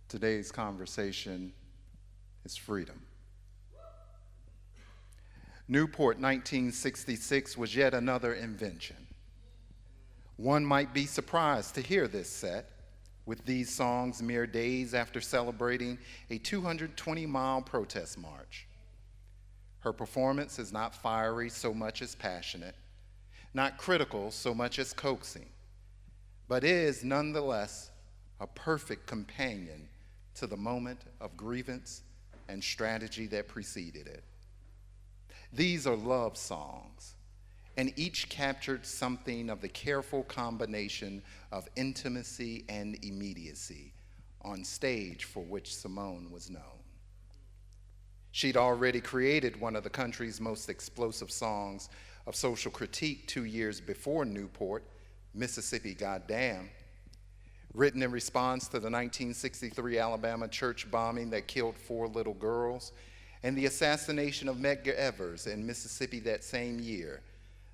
Today's conversation is freedom. Newport 1966 was yet another invention. One might be surprised to hear this set with these songs mere days after celebrating a 220-mile protest march. Her performance is not fiery so much as passionate, not critical so much as coaxing, but is nonetheless a perfect companion to the moment of grievance and strategy that preceded it. These are love songs, and each captured something of the careful combination of intimacy and immediacy on stage for which Simone was known. She'd already created one of the country's most explosive songs of social critique 2 years before Newport, Mississippi Goddamn, written in response to the 1963 Alabama church bombing that killed 4 little girls and the assassination of Medgar Evers in Mississippi that same year.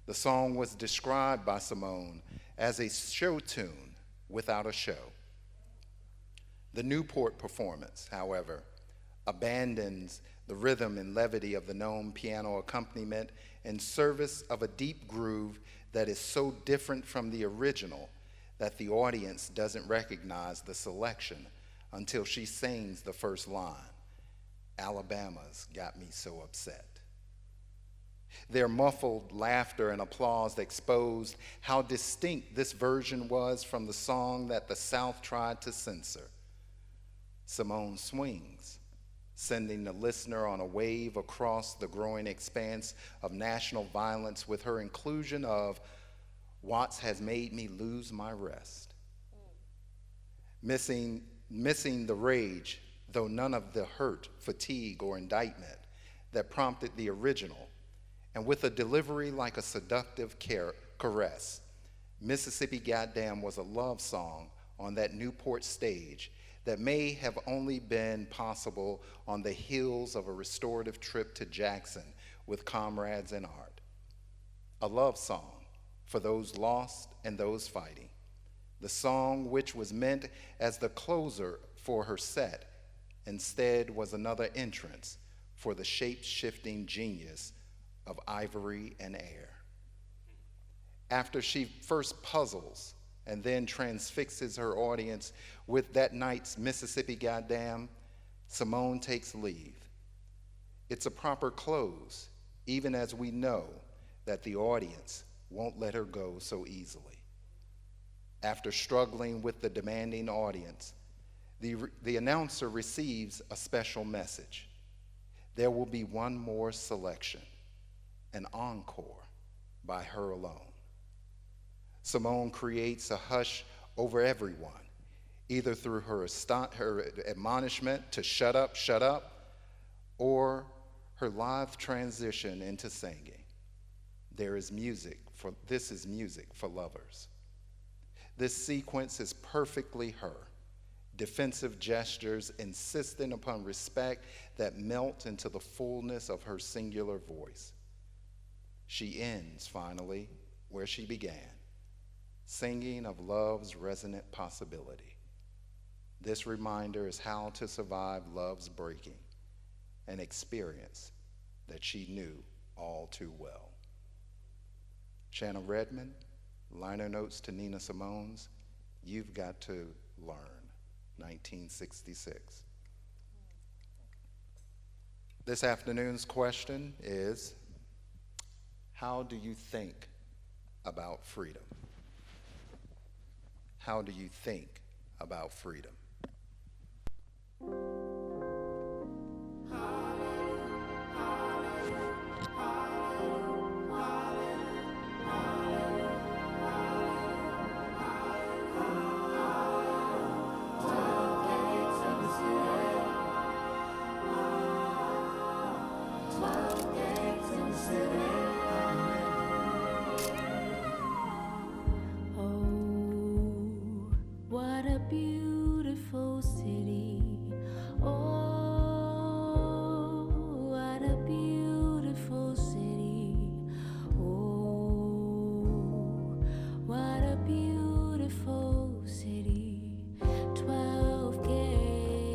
The song was described by Simone as a show tune without a show. The Newport performance, however, abandons the rhythm and levity of the known piano accompaniment in service of a deep groove that is so different from the original that the audience doesn't recognize the selection until she sings the first line, "Alabama's got me so upset." Their muffled laughter and applause exposed how distinct this version was from the song that the South tried to censor. Simone swings, sending the listener on a wave across the growing expanse of national violence with her inclusion of "Watts has made me lose my rest." Missing the rage, though none of the hurt, fatigue, or indictment that prompted the original, and with a delivery like a seductive caress, Mississippi Goddamn was a love song on that Newport stage that may have only been possible on the heels of a restorative trip to Jackson with comrades in art. A love song for those lost and those fighting. The song, which was meant as the closer for her set, instead was another entrance for the shape-shifting genius of ivory and air. After she first puzzles and then transfixes her audience with that night's Mississippi Goddamn, Simone takes leave. It's a proper close, even as we know that the audience won't let her go so easily. After struggling with the demanding audience, the announcer receives a special message. There will be one more selection, an encore by her alone. Simone creates a hush over everyone, either through her admonishment to shut up, or her live transition into singing. This is music for lovers. This sequence is perfectly her. Defensive gestures insistent upon respect that melt into the fullness of her singular voice. She ends, finally, where she began, singing of love's resonant possibility. This reminder is how to survive love's breaking, an experience that she knew all too well. Shanna Redmond, liner notes to Nina Simone's "You've Got to Learn," 1966. This afternoon's question is, how do you think about freedom? How do you think about freedom? What a beautiful city. 12 gates.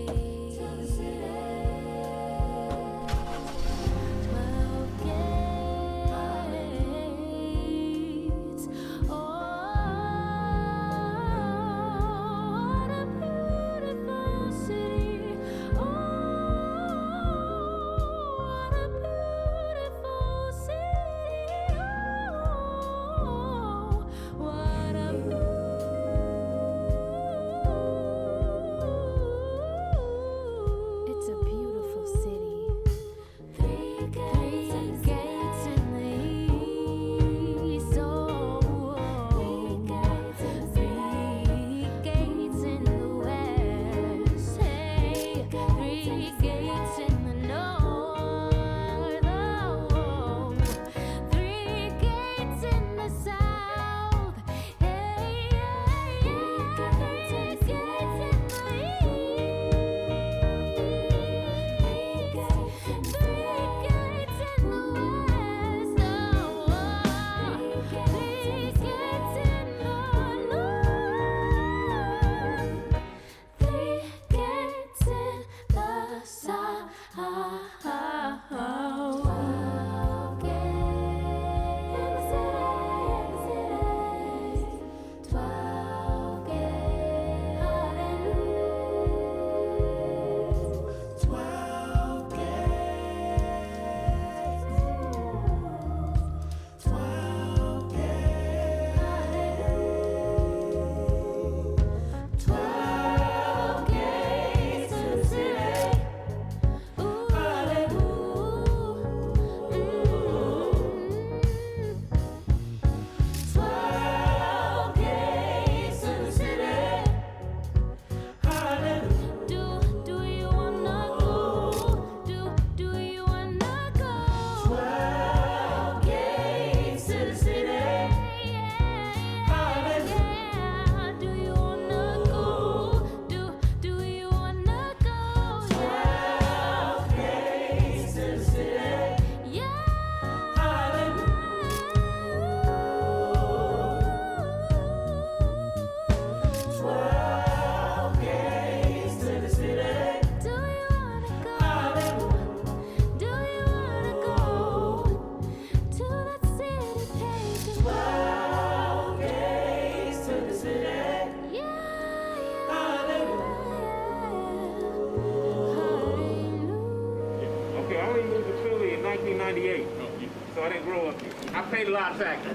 So I didn't grow up here. I paid a lot of taxes.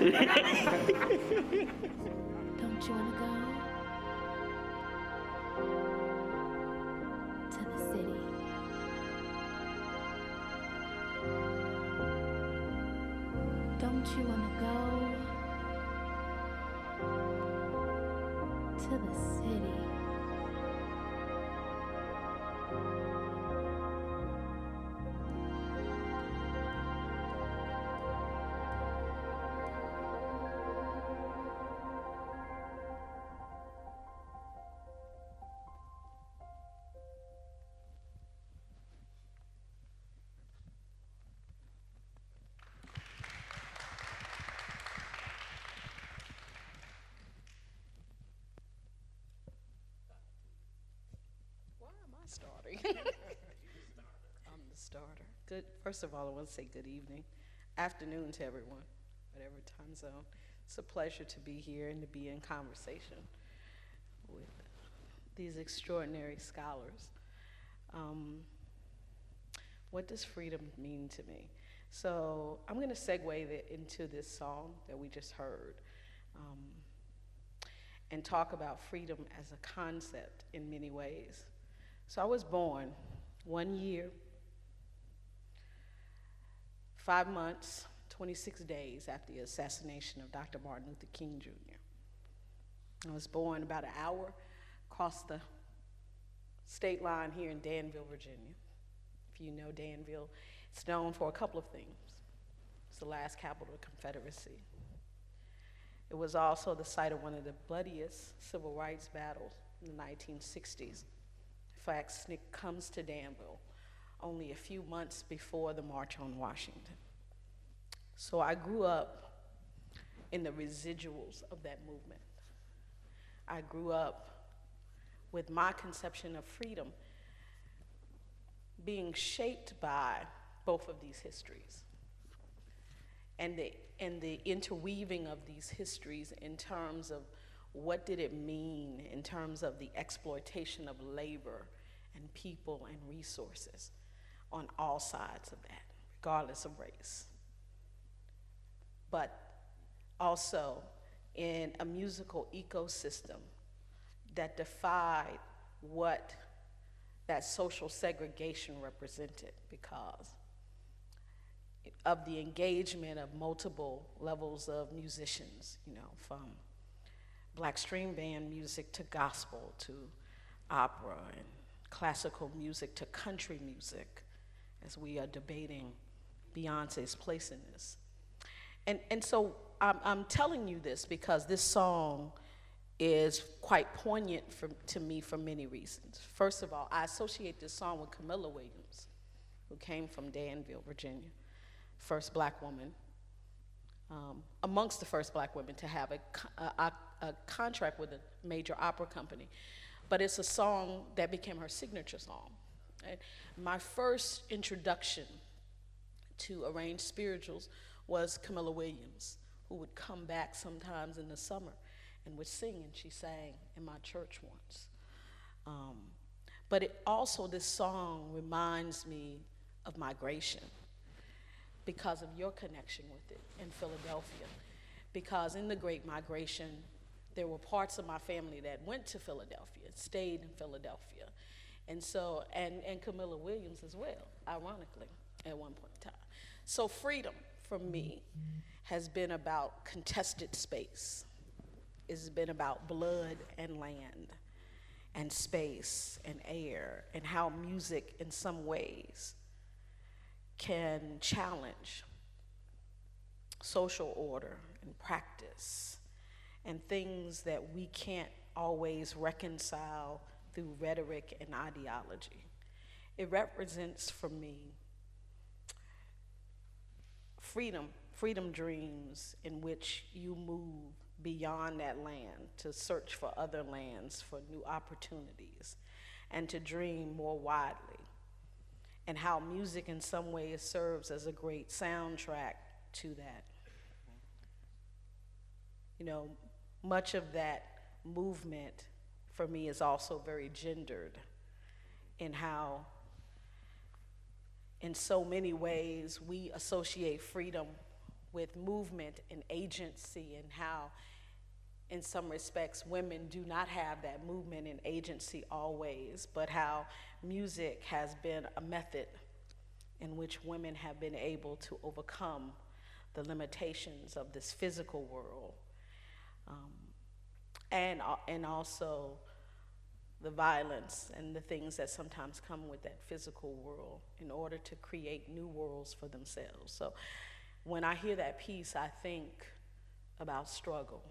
Don't you wanna go to the city? Don't you wanna go to the city? Why am I starting? I'm the starter. Good. First of all, I want to say good evening, afternoon to everyone, whatever time zone. It's a pleasure to be here and to be in conversation with these extraordinary scholars. What does freedom mean to me? So I'm going to segue into this song that we just heard, and talk about freedom as a concept in many ways. So I was born 1 year, 5 months, 26 days after the assassination of Dr. Martin Luther King Jr. I was born about an hour across the state line here in Danville, Virginia. If you know Danville, it's known for a couple of things. It's the last capital of the Confederacy. It was also the site of one of the bloodiest civil rights battles in the 1960s. In fact, SNCC comes to Danville only a few months before the March on Washington. So I grew up in the residuals of that movement. I grew up with my conception of freedom being shaped by both of these histories, and the interweaving of these histories in terms of what did it mean in terms of the exploitation of labor and people and resources on all sides of that, regardless of race. But also in a musical ecosystem that defied what that social segregation represented because of the engagement of multiple levels of musicians, from black string band music to gospel to opera and classical music to country music, as we are debating Beyonce's place in this. And so I'm telling you this because this song is quite poignant to me for many reasons. First of all, I associate this song with Camilla Williams, who came from Danville, Virginia, first black woman, amongst the first black women to have a contract with a major opera company. But it's a song that became her signature song. And my first introduction to arranged spirituals was Camilla Williams, who would come back sometimes in the summer and would sing, and she sang in my church once. But this song reminds me of migration because of your connection with it in Philadelphia. Because in the Great Migration, there were parts of my family that went to Philadelphia, stayed in Philadelphia. And so, and Camilla Williams as well, ironically, at one point in time. So freedom for me has been about contested space. It's been about blood and land and space and air, and how music in some ways can challenge social order and practice and things that we can't always reconcile through rhetoric and ideology. It represents for me freedom dreams in which you move beyond that land to search for other lands, for new opportunities, and to dream more widely. And how music in some ways serves as a great soundtrack to that. Much of that movement for me is also very gendered in how, in so many ways, we associate freedom with movement and agency, and how in some respects women do not have that movement and agency always, but how music has been a method in which women have been able to overcome the limitations of this physical world, and also the violence and the things that sometimes come with that physical world in order to create new worlds for themselves. So when I hear that piece, I think about struggle,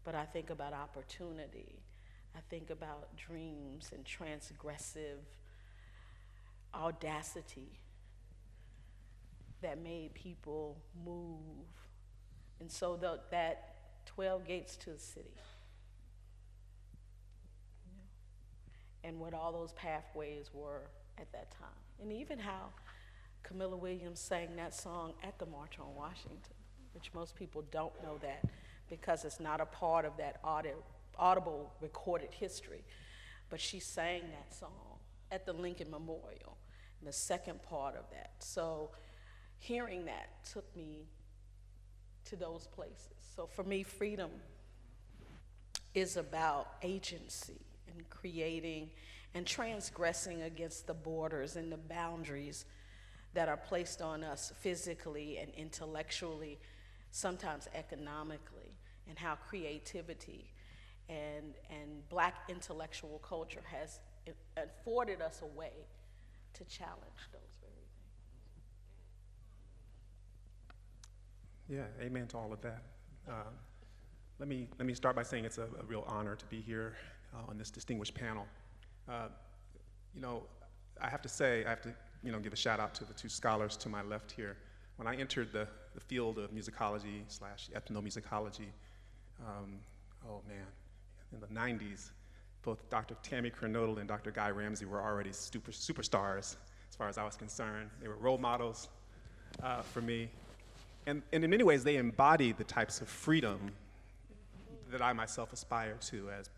but I think about opportunity. I think about dreams and transgressive audacity that made people move. And so that 12 gates to the city, and what all those pathways were at that time. And even how Camilla Williams sang that song at the March on Washington, which most people don't know that because it's not a part of that audible recorded history. But she sang that song at the Lincoln Memorial, in the second part of that. So hearing that took me to those places. So for me, freedom is about agency and creating and transgressing against the borders and the boundaries that are placed on us physically and intellectually, sometimes economically, and how creativity and Black intellectual culture has afforded us a way to challenge those very things. Yeah, amen to all of that. Let me start by saying it's a real honor to be here on this distinguished panel. I have to give a shout out to the two scholars to my left here. When I entered the field of musicology / ethnomusicology, in the 90s, both Dr. Tammy Kernodle and Dr. Guy Ramsey were already superstars as far as I was concerned. They were role models for me. And in many ways, they embody the types of freedom that I myself aspire to, as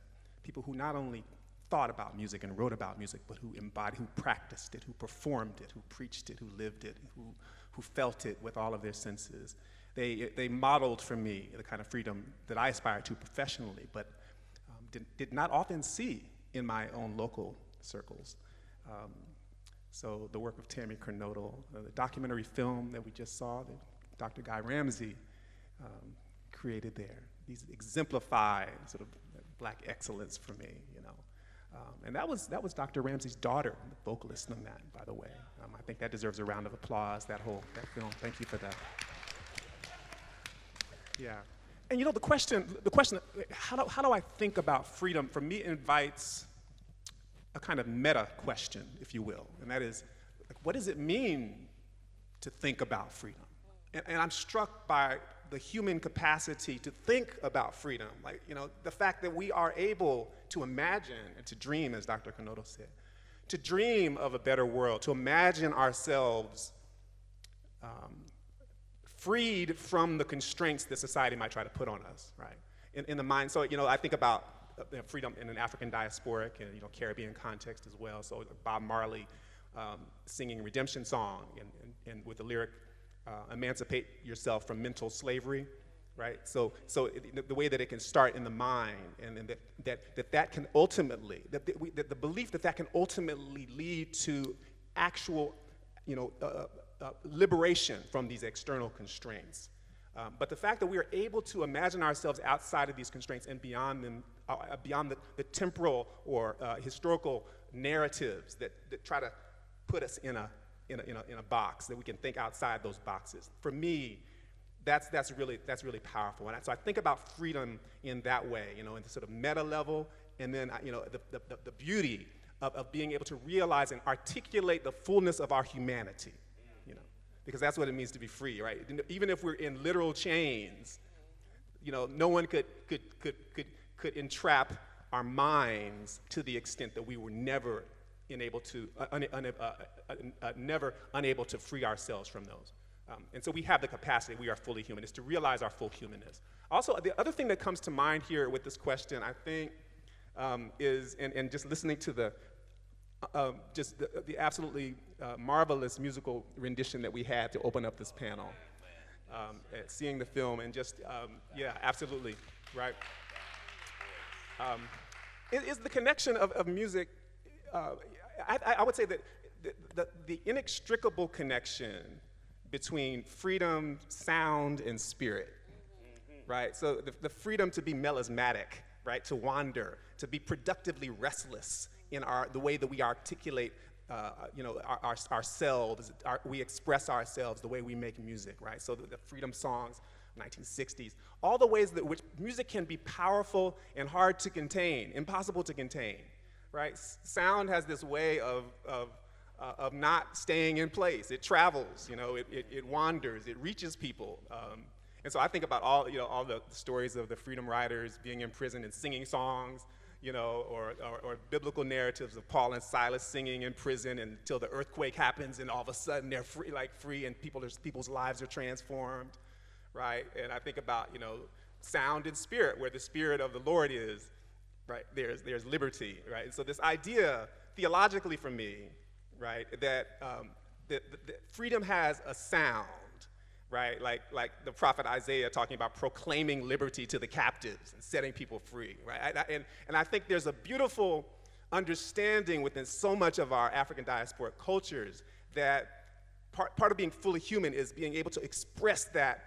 people who not only thought about music and wrote about music, but who embodied, who practiced it, who performed it, who preached it, who lived it, who felt it with all of their senses. They modeled for me the kind of freedom that I aspire to professionally, but did not often see in my own local circles. So the work of Tammy Kernodle, the documentary film that we just saw that Dr. Guy Ramsey created there, these exemplify sort of Black excellence for me, and that was Dr. Ramsey's daughter, the vocalist in that, by the way. I think that deserves a round of applause, that film. Thank you for that. Yeah, and the question, how do I think about freedom, for me invites a kind of meta question, if you will, and that is, what does it mean to think about freedom? And I'm struck by the human capacity to think about freedom, the fact that we are able to imagine and to dream, as Dr. Kernodle said, to dream of a better world, to imagine ourselves freed from the constraints that society might try to put on us, right? In the mind, so I think about freedom in an African diasporic and Caribbean context as well. So Bob Marley singing Redemption Song and with the lyric, emancipate yourself from mental slavery, right? So the way that it can start in the mind, and that can ultimately, the belief that can ultimately lead to actual, liberation from these external constraints. But the fact that we are able to imagine ourselves outside of these constraints and beyond them, beyond the temporal or historical narratives that try to put us in a box, that we can think outside those boxes. For me, that's really powerful. And so I think about freedom in that way, in the sort of meta level, and then the beauty of being able to realize and articulate the fullness of our humanity, because that's what it means to be free, right? Even if we're in literal chains, no one could entrap our minds to the extent that we were never unable to free ourselves from those. And so we have the capacity, we are fully human, is to realize our full humanness. Also, the other thing that comes to mind here with this question, I think, is, and just listening to the absolutely marvelous musical rendition that we had to open up this panel. seeing the film and just, yeah, absolutely, right? It is the connection of music. I would say that the inextricable connection between freedom, sound, and spirit, right? So the freedom to be melismatic, right? To wander, to be productively restless in the way that we articulate, ourselves, we express ourselves, the way we make music, right? So the freedom songs, 1960s, all the ways that which music can be powerful and hard to contain, impossible to contain, right? Sound has this way of not staying in place. It travels, it wanders, it reaches people. And so I think about all the stories of the freedom riders being imprisoned and singing songs, or biblical narratives of Paul and Silas singing in prison until the earthquake happens and all of a sudden they're free and people's lives are transformed, right? And I think about, sound and spirit, where the spirit of the Lord is, right? There's liberty, right? And so this idea, theologically for me, right, that freedom has a sound, right? Like the prophet Isaiah talking about proclaiming liberty to the captives and setting people free, right? And I think there's a beautiful understanding within so much of our African diasporic cultures that part of being fully human is being able to express that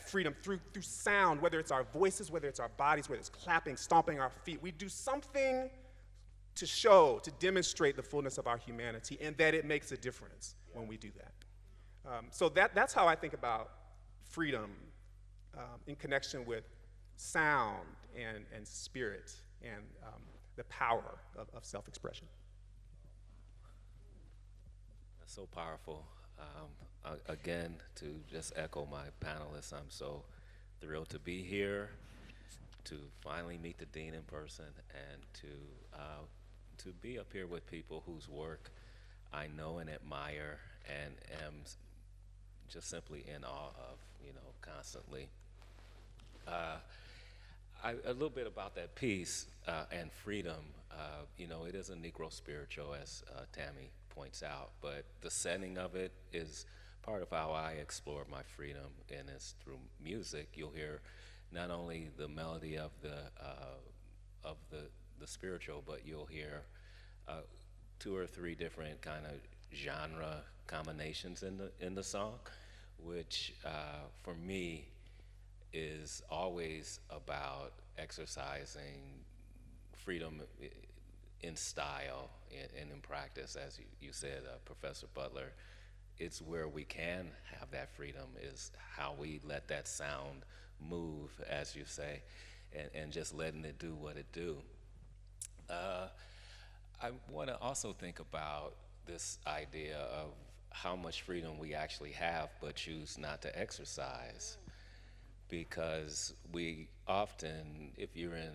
freedom through sound, whether it's our voices, whether it's our bodies, whether it's clapping, stomping our feet. We do something to demonstrate the fullness of our humanity, and that it makes a difference when we do that. So that's how I think about freedom in connection with sound and spirit and the power of self-expression. That's so powerful. Again, to just echo my panelists, I'm so thrilled to be here, to finally meet the dean in person, and to be up here with people whose work I know and admire and am just simply in awe of, constantly. A little bit about that piece and freedom. It is a Negro spiritual, as Tammy points out, but the setting of it is part of how I explore my freedom, and it's through music. You'll hear not only the melody of the spiritual, but you'll hear 2 or 3 different kind of genre combinations in the song, which for me is always about exercising freedom in style and in practice, as you said, Professor Butler. It's where we can have that freedom, is how we let that sound move, as you say, and just letting it do what it do. I want to also think about this idea of how much freedom we actually have but choose not to exercise, because we often, if you're in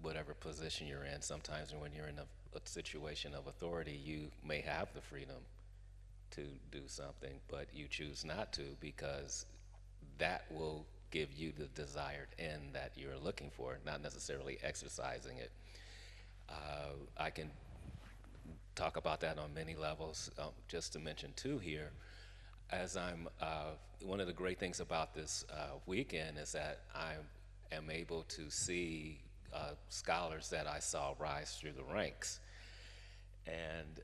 whatever position you're in, sometimes when you're in a situation of authority, you may have the freedom to do something, but you choose not to, because that will give you the desired end that you're looking for, not necessarily exercising it. I can talk about that on many levels. Just to mention 2 here, as one of the great things about this weekend is that I am able to see scholars that I saw rise through the ranks. And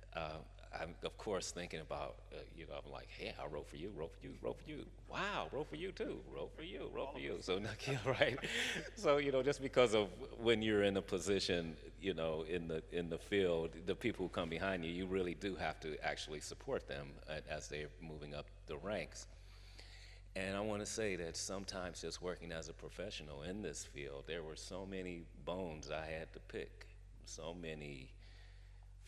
I'm, of course, thinking about, I'm like, hey, I wrote for you. Wow, wrote for you too. Wrote for you. So, right? So, just because of when you're in a position, in the field, the people who come behind you, you really do have to actually support them as they're moving up the ranks. And I want to say that sometimes just working as a professional in this field, there were so many bones I had to pick, so many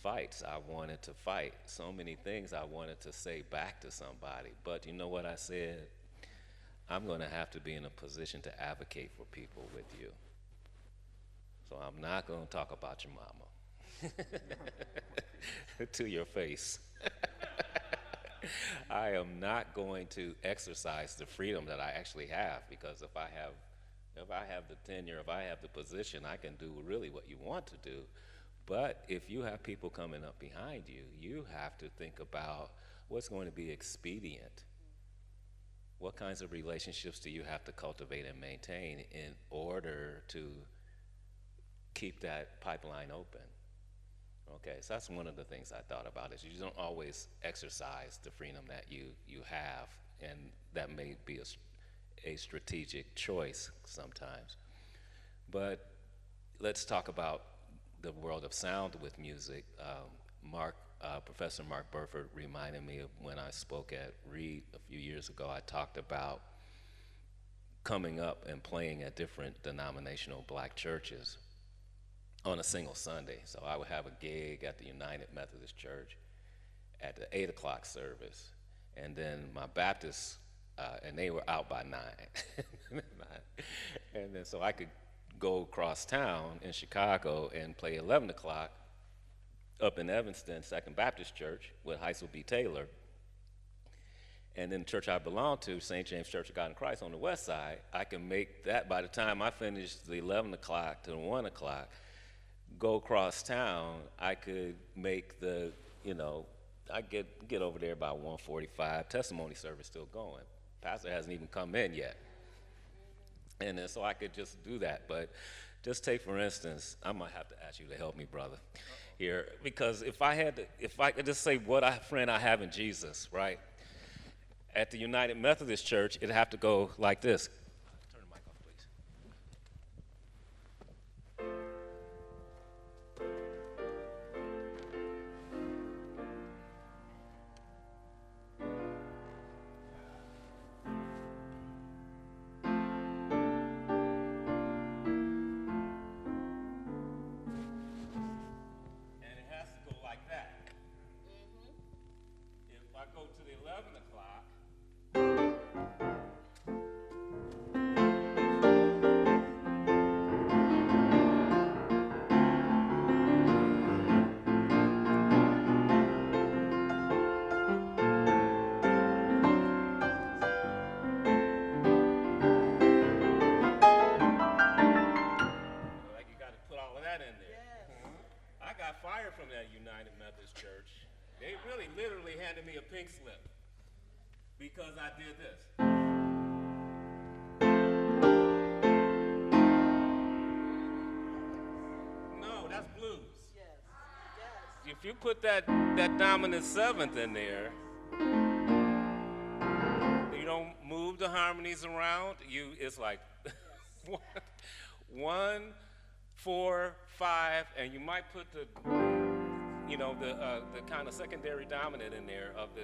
fights I wanted to fight, so many things I wanted to say back to somebody. But you know what I said? I'm going to have to be in a position to advocate for people with you. So I'm not going to talk about your mama to your face. I am not going to exercise the freedom that I actually have, because if I have the tenure, if I have the position, I can do really what you want to do. But if you have people coming up behind you, you have to think about what's going to be expedient, what kinds of relationships do you have to cultivate and maintain in order to keep that pipeline open? Okay, so that's one of the things I thought about is you don't always exercise the freedom that you have, and that may be a strategic choice sometimes. But let's talk about the world of sound with music. Professor Mark Burford reminded me of when I spoke at Reed a few years ago. I talked about coming up and playing at different denominational black churches on a single Sunday. So I would have a gig at the United Methodist Church at the 8 o'clock service, and then my Baptist, and they were out by 9. And then so I could go across town in Chicago and play 11 o'clock up in Evanston, Second Baptist Church with Heisel B. Taylor. And then the church I belong to, St. James Church of God in Christ on the west side, I can make that by the time I finish the 11 o'clock to the 1 o'clock, go across town, I could make the, I get over there about 1:45, testimony service still going. Pastor hasn't even come in yet. And then so I could just do that. But just take, for instance, I might have to ask you to help me, brother, here. Because if I could just say what friend I have in Jesus, right? At the United Methodist Church, it'd have to go like this. Turn the mic off, please. And it has to go like that. If I go to the 11 o'clock, like you got to put all of that in there. I got fired from that United Methodist Church. They really literally handed me a pink slip because I did this. No, that's blues. If you put that dominant seventh in there, you don't move the harmonies around. It's like 1, 4, 5, and you might put the kind of secondary dominant in there of the.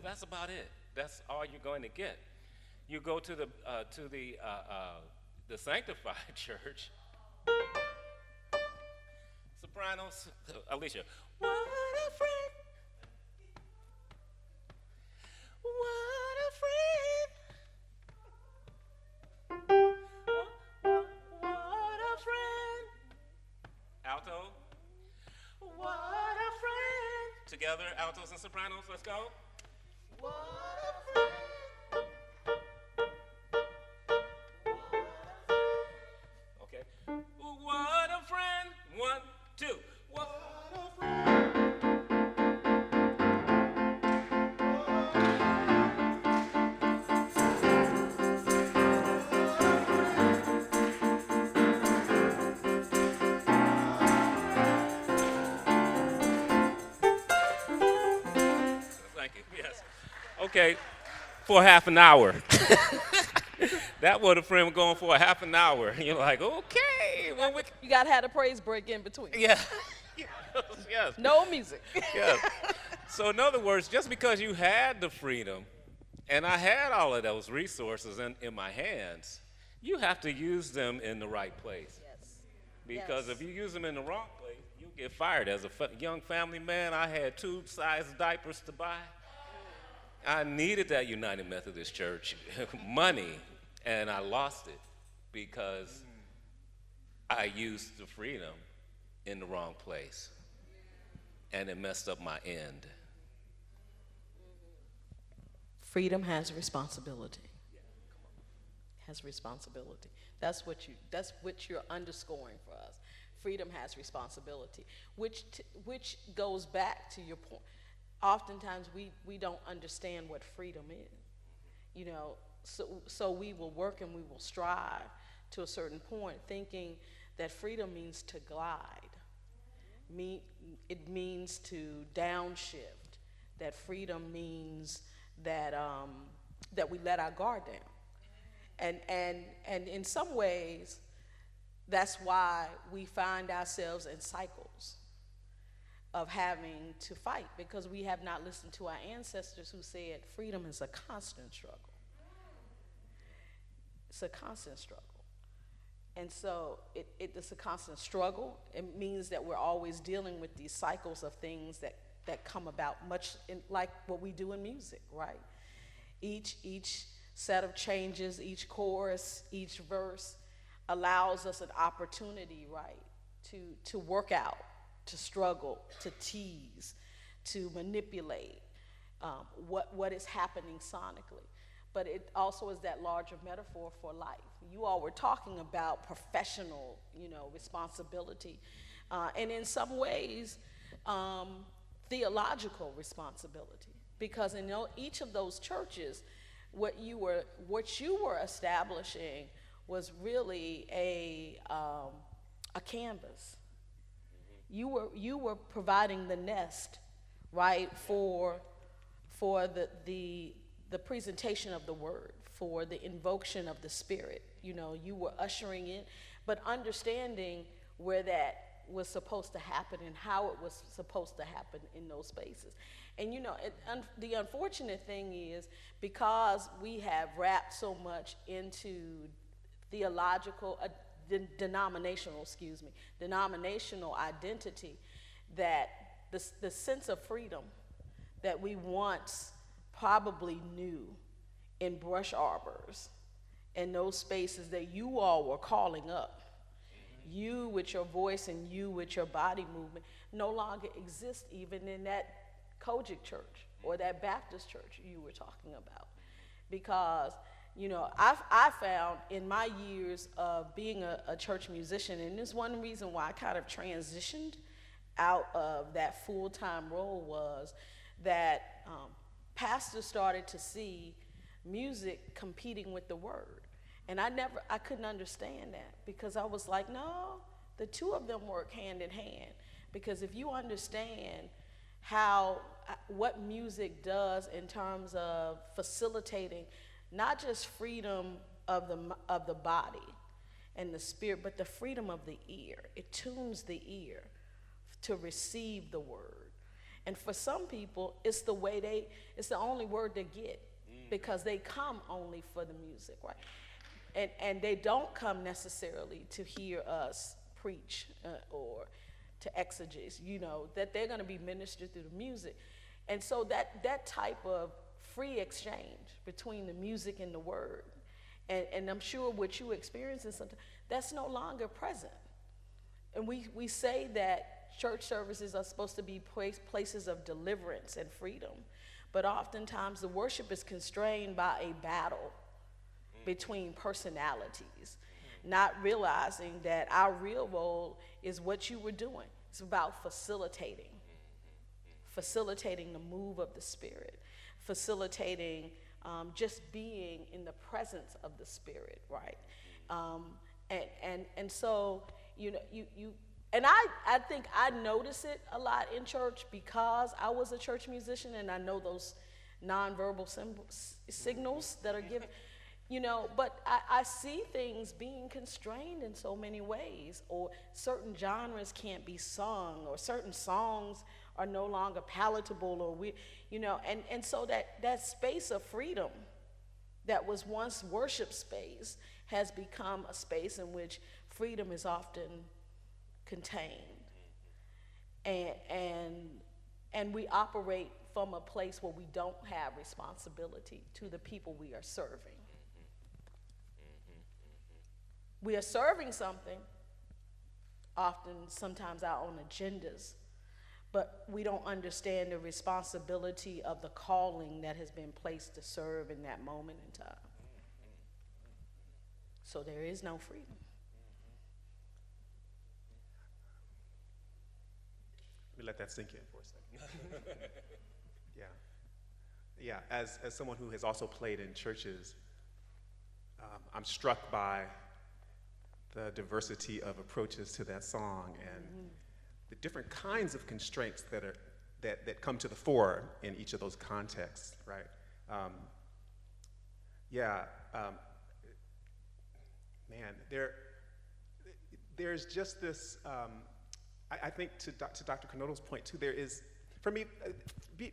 That's about it. That's all you're going to get. You go to the sanctified church. Sopranos, Alicia. What a friend. What a friend. What a friend. Alto. What a friend. Together, altos and sopranos, let's go. What a friend. Okay. What a friend. 1, 2. What a friend. Thank you. Yes. Okay. For half an hour. That what a friend was going for, a half an hour. You're like, okay. Well, You got to have a praise break in between. yeah. Yes. No music. Yes. So in other words, just because you had the freedom, and I had all of those resources in my hands, you have to use them in the right place. Yes. Because Yes. if you use them in the wrong place, you'll get fired. As a young family man, I had 2-size diapers to buy. I needed that United Methodist Church money, and I lost it because I used the freedom in the wrong place, and it messed up my end. Freedom has responsibility. Has responsibility. That's what you're underscoring for us. Freedom has responsibility, which goes back to your point. Oftentimes we don't understand what freedom is. So we will work and we will strive to a certain point, thinking that freedom means to glide. It means to downshift. That freedom means that that we let our guard down. And in some ways, that's why we find ourselves in cycles of having to fight, because we have not listened to our ancestors who said freedom is a constant struggle. It's a constant struggle. And so it's a constant struggle. It means that we're always dealing with these cycles of things that come about, much like what we do in music, right? Each set of changes, each chorus, each verse allows us an opportunity, right, to work out, to struggle, to tease, to manipulate what is happening sonically. But it also is that larger metaphor for life. You all were talking about professional, responsibility, and in some ways, theological responsibility. Because in each of those churches, what you were establishing was really a canvas. You were providing the nest, right, for the presentation of the word, for the invocation of the Spirit. You were ushering in, but understanding where that was supposed to happen and how it was supposed to happen in those spaces. And the unfortunate thing is, because we have wrapped so much into theological, denominational identity, that the sense of freedom that we once probably knew in brush arbors and those spaces that you all were calling up, you with your voice and you with your body movement, no longer exists even in that Kojic church or that Baptist church you were talking about. Because I found in my years of being a church musician, and this one reason why I kind of transitioned out of that full-time role, was that pastors started to see music competing with the word. And I couldn't understand that, because I was like, no, the two of them work hand in hand. Because if you understand what music does in terms of facilitating not just freedom of the body and the spirit, but the freedom of the ear. It tunes the ear to receive the word. And for some people, it's the only word they get, because they come only for the music, right? And they don't come necessarily to hear us preach or to exegese, that they're going to be ministered through the music. And so that type of free exchange between the music and the word, and I'm sure what you experience is sometimes, that's no longer present. And we say that church services are supposed to be places of deliverance and freedom, but oftentimes the worship is constrained by a battle between personalities, not realizing that our real role is what you were doing. It's about facilitating the move of the Spirit, facilitating just being in the presence of the Spirit, right? And so and I think I notice it a lot in church, because I was a church musician and I know those nonverbal signals that are given. But I see things being constrained in so many ways, or certain genres can't be sung, or certain songs are no longer palatable, or and so that space of freedom that was once worship space has become a space in which freedom is often contained, and we operate from a place where we don't have responsibility to the people we are serving. We are serving something, sometimes our own agendas, but we don't understand the responsibility of the calling that has been placed to serve in that moment in time. So there is no freedom. Let me let that sink in for a second. Yeah. As someone who has also played in churches I'm struck by the diversity of approaches to that song and the different kinds of constraints that come to the fore in each of those contexts, right? There's just this, I think to Dr. Kernodle's point too, there is, for me,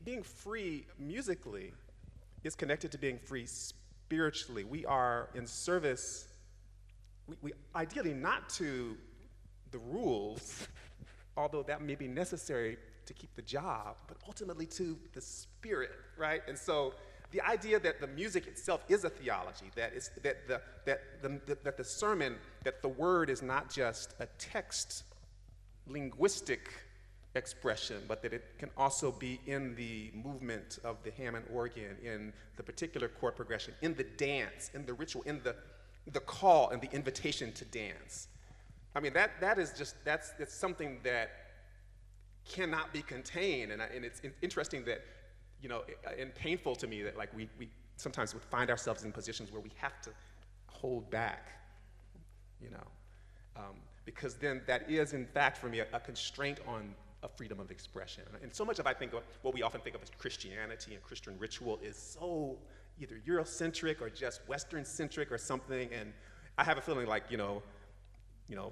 being free musically is connected to being free spiritually. We are in service, we ideally not to the rules, although that may be necessary to keep the job, but ultimately to the spirit, right? And so the idea that the music itself is a theology, that the sermon, that the word is not just a text linguistic expression, but that it can also be in the movement of the Hammond organ, in the particular chord progression, in the dance, in the ritual, in the call and the invitation to dance. I mean, that's something that cannot be contained, and it's interesting that, you know, and painful to me that like we sometimes would find ourselves in positions where we have to hold back, you know, because then that is in fact for me a constraint on a freedom of expression. And so much of I think of what we often think of as Christianity and Christian ritual is so either Eurocentric or just Western-centric or something, and I have a feeling like, you know,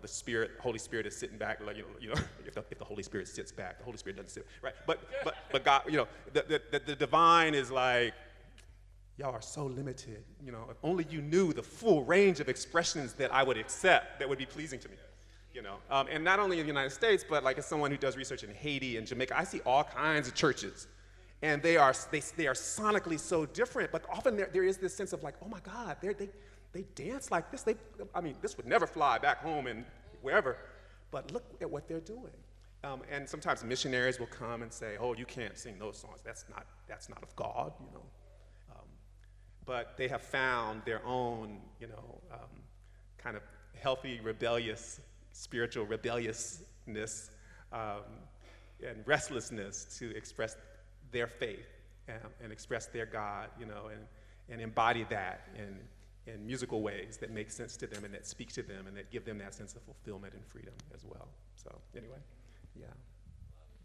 the Spirit, Holy Spirit is sitting back, like, you know, if the Holy Spirit sits back, the Holy Spirit doesn't sit, right? But God, you know, the divine is like, y'all are so limited, you know, if only you knew the full range of expressions that I would accept that would be pleasing to me, you know? And not only in the United States, but like as someone who does research in Haiti and Jamaica, I see all kinds of churches, and they are sonically so different, but often there is this sense of like, oh my God, they dance like this. I mean, this would never fly back home and wherever, but look at what they're doing. And sometimes missionaries will come and say, oh, you can't sing those songs. That's not of God, you know. But they have found their own, you know, kind of healthy, rebellious, spiritual rebelliousness and restlessness to express their faith and express their God, you know, and embody that in musical ways that make sense to them and that speak to them and that give them that sense of fulfillment and freedom as well. So anyway, yeah,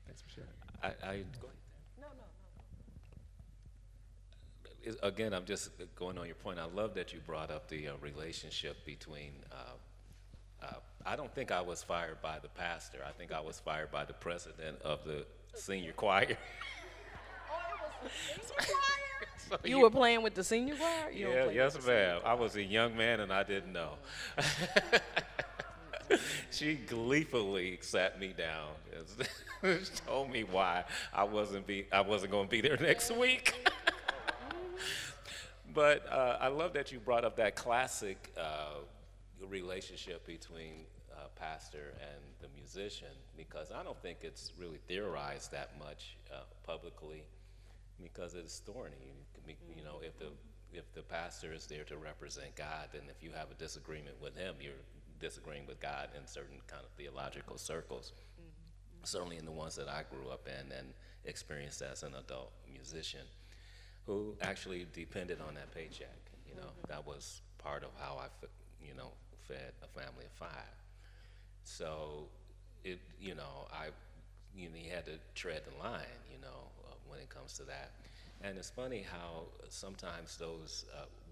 thanks for sharing. Go ahead. No. Again, I'm just going on your point. I love that you brought up the relationship between, I don't think I was fired by the pastor. I think I was fired by the president of the senior choir. So You were playing with the senior choir? You don't Yeah, play yes, with the ma'am. I was a young man and I didn't know. She gleefully sat me down and told me why I wasn't going to be there next week. But I love that you brought up that classic relationship between pastor and the musician, because I don't think it's really theorized that much publicly, because it's thorny. You know, if the pastor is there to represent God, then if you have a disagreement with him, you're disagreeing with God in certain kind of theological circles. Certainly in the ones that I grew up in and experienced as an adult musician, who actually depended on that paycheck. You know, that was part of how I, fed a family of 5. So, you had to tread the line, when it comes to that. And it's funny how sometimes those,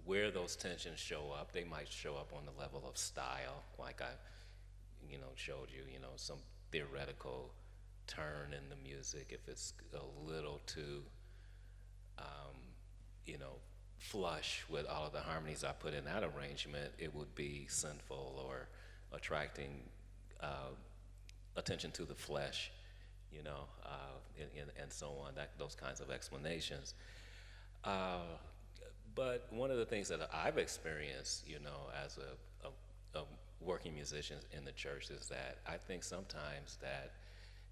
where those tensions show up, they might show up on the level of style, like I, showed you, some theoretical turn in the music. If it's a little too, flush with all of the harmonies I put in that arrangement, it would be sinful or attracting attention to the flesh, and so on, those kinds of explanations. But one of the things that I've experienced, as a working musician in the church, is that I think sometimes that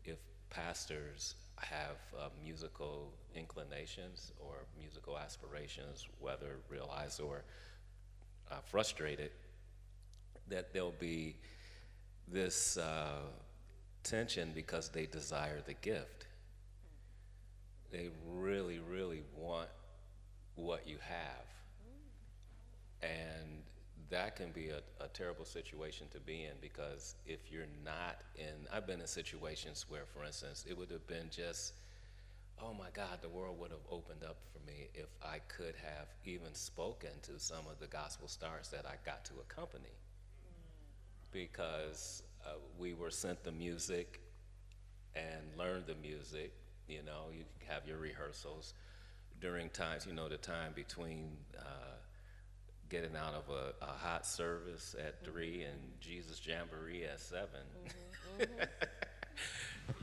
if pastors have musical inclinations or musical aspirations, whether realized or frustrated, that there'll be this tension because they desire the gift. They really, really want what you have. And that can be a terrible situation to be in, because if you're not in, I've been in situations where, for instance, it would have been just, oh my God, the world would have opened up for me if I could have even spoken to some of the gospel stars that I got to accompany. Because we were sent the music and learned the music. You know, you have your rehearsals during times, you know, the time between getting out of a hot service at 3 and Jesus Jamboree at 7.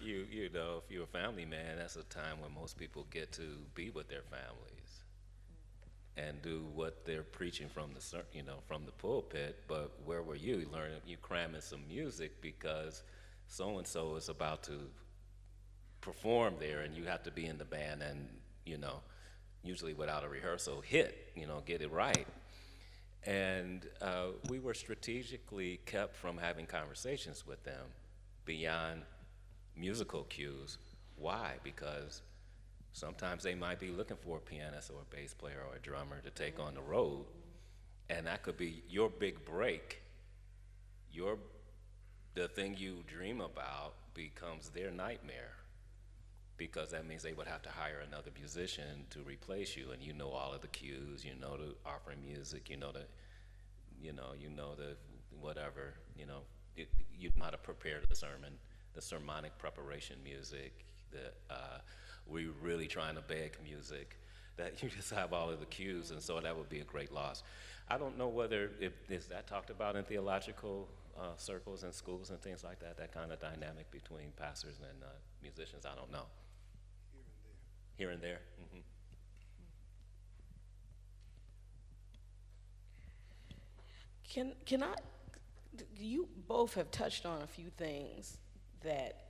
You know, if you're a family man, that's a time when most people get to be with their families and do what they're preaching from the, you know, from the pulpit. But where were you? You cramming some music because so-and-so is about to perform there, and you have to be in the band and, you know, usually without a rehearsal, you know, get it right. And we were strategically kept from having conversations with them beyond musical cues. Why? Because sometimes they might be looking for a pianist or a bass player or a drummer to take on the road, and that could be your big break. The thing you dream about becomes their nightmare, because that means they would have to hire another musician to replace you, and you know all of the cues, you know the offering music, you know the whatever, you know, you know how to prepare the sermon, the sermonic preparation music, we're really trying to beg music, that you just have all of the cues, and so that would be a great loss. I don't know whether, is that talked about in theological circles and schools and things like that, that kind of dynamic between pastors and musicians. I don't know. Here and there. Mm-hmm. Can I, you both have touched on a few things that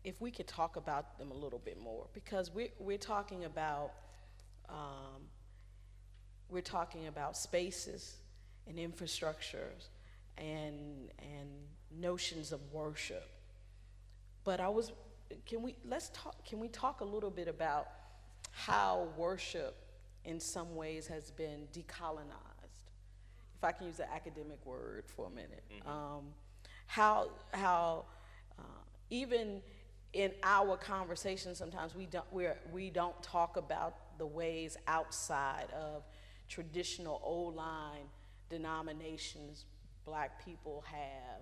if we could talk about them a little bit more, because we're talking about spaces and infrastructures and notions of worship. But can we talk a little bit about how worship in some ways has been decolonized, if I can use the academic word for a minute. Mm-hmm. How even in our conversations sometimes we don't talk about the ways outside of traditional old line denominations Black people have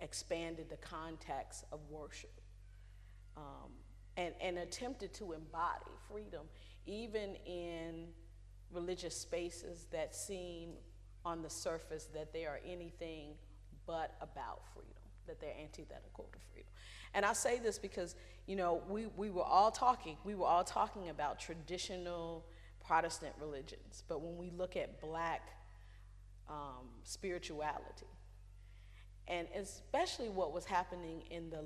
expanded the context of worship, and attempted to embody freedom even in religious spaces that seem on the surface that they are anything but about freedom, that they're antithetical to freedom. And I say this because, you know, we were all talking about traditional Protestant religions, but when we look at Black spirituality, and especially what was happening in the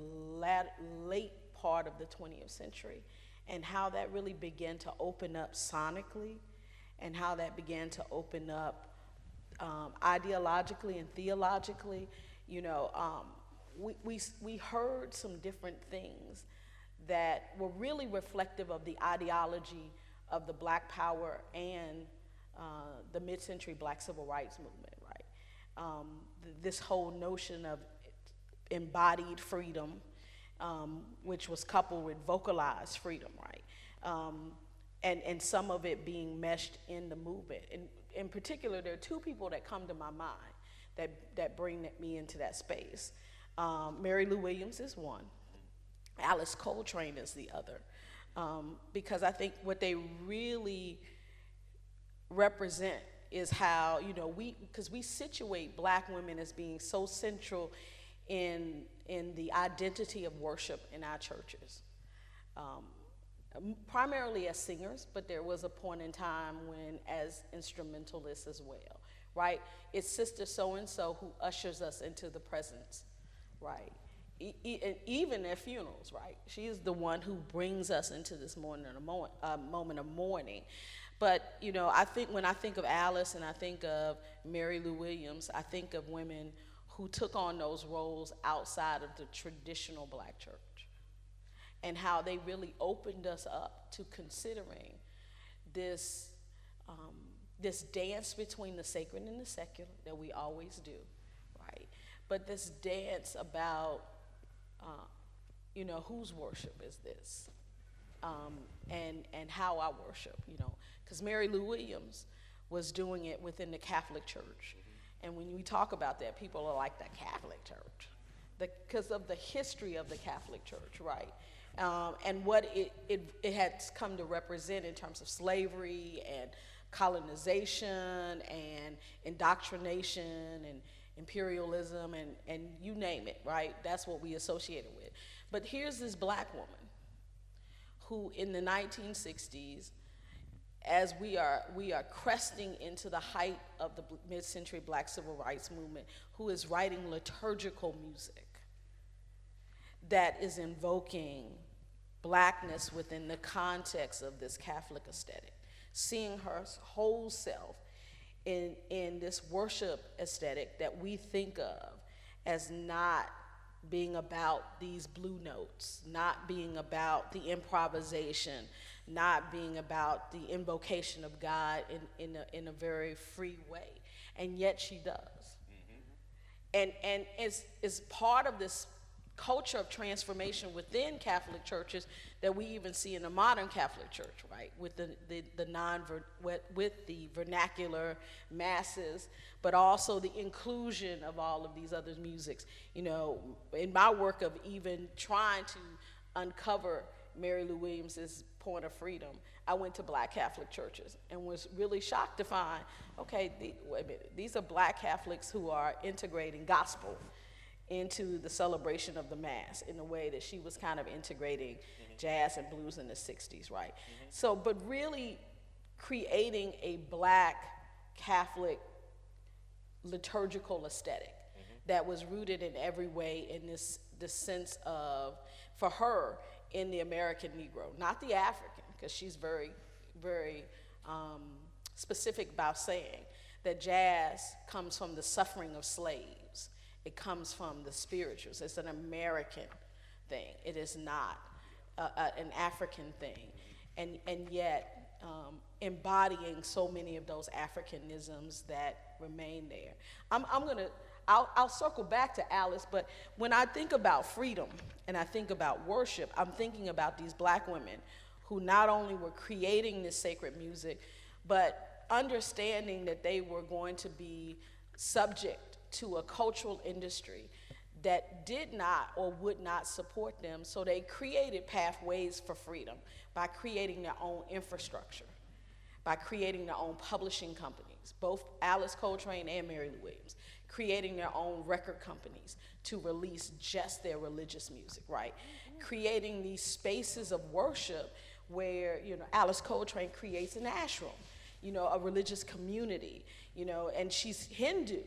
late part of the 20th century, and how that really began to open up sonically, and how that began to open up ideologically and theologically, you know, we heard some different things that were really reflective of the ideology of the Black Power and the mid-century Black civil rights movement, right? This whole notion of embodied freedom, which was coupled with vocalized freedom, right? And some of it being meshed in the movement. And in particular, there are two people that come to my mind that bring me into that space. Mary Lou Williams is one. Alice Coltrane is the other. Because I think what they really represent is how, you know, because we situate Black women as being so central in the identity of worship in our churches. Primarily as singers, but there was a point in time when as instrumentalists as well, right? It's Sister So-and-so who ushers us into the presence, right? Even at funerals, right? She is the one who brings us into this moment of mourning. But, you know, I think when I think of Alice and I think of Mary Lou Williams, I think of women who took on those roles outside of the traditional Black church, and how they really opened us up to considering this this dance between the sacred and the secular that we always do, right? But this dance about, whose worship is this? And how I worship, because Mary Lou Williams was doing it within the Catholic Church. And when we talk about that, people are like, the Catholic Church, because of the history of the Catholic Church, right? And what it has come to represent in terms of slavery and colonization and indoctrination and imperialism and you name it, right? That's what we associate it with. But here's this black woman who in the 1960s, as we are cresting into the height of the mid-century black civil rights movement, who is writing liturgical music that is invoking blackness within the context of this Catholic aesthetic, seeing her whole self in this worship aesthetic that we think of as not being about these blue notes, not being about the improvisation, not being about the invocation of God in a very free way, and yet she does. Mm-hmm. And it's part of this culture of transformation within Catholic churches that we even see in the modern Catholic Church, right? With with the vernacular masses, but also the inclusion of all of these other musics. In my work of even trying to uncover Mary Lou Williams's point of freedom, I went to black Catholic churches and was really shocked to find, okay, wait a minute, these are black Catholics who are integrating gospel into the celebration of the Mass in a way that she was kind of integrating jazz and blues in the 60s, right? So, but really creating a black Catholic liturgical aesthetic that was rooted in every way in this sense of, for her, in the American Negro, not the African, because she's very, very specific about saying that jazz comes from the suffering of slaves. It comes from the spirituals. It's an American thing. It is not an African thing. And yet embodying so many of those Africanisms that remain there. I'll circle back to Alice, but when I think about freedom and I think about worship, I'm thinking about these black women who not only were creating this sacred music, but understanding that they were going to be subject to a cultural industry that did not or would not support them. So they created pathways for freedom by creating their own infrastructure, by creating their own publishing companies, both Alice Coltrane and Mary Lou Williams, creating their own record companies to release just their religious music, right? Creating these spaces of worship where, Alice Coltrane creates an ashram, a religious community, and she's Hindu,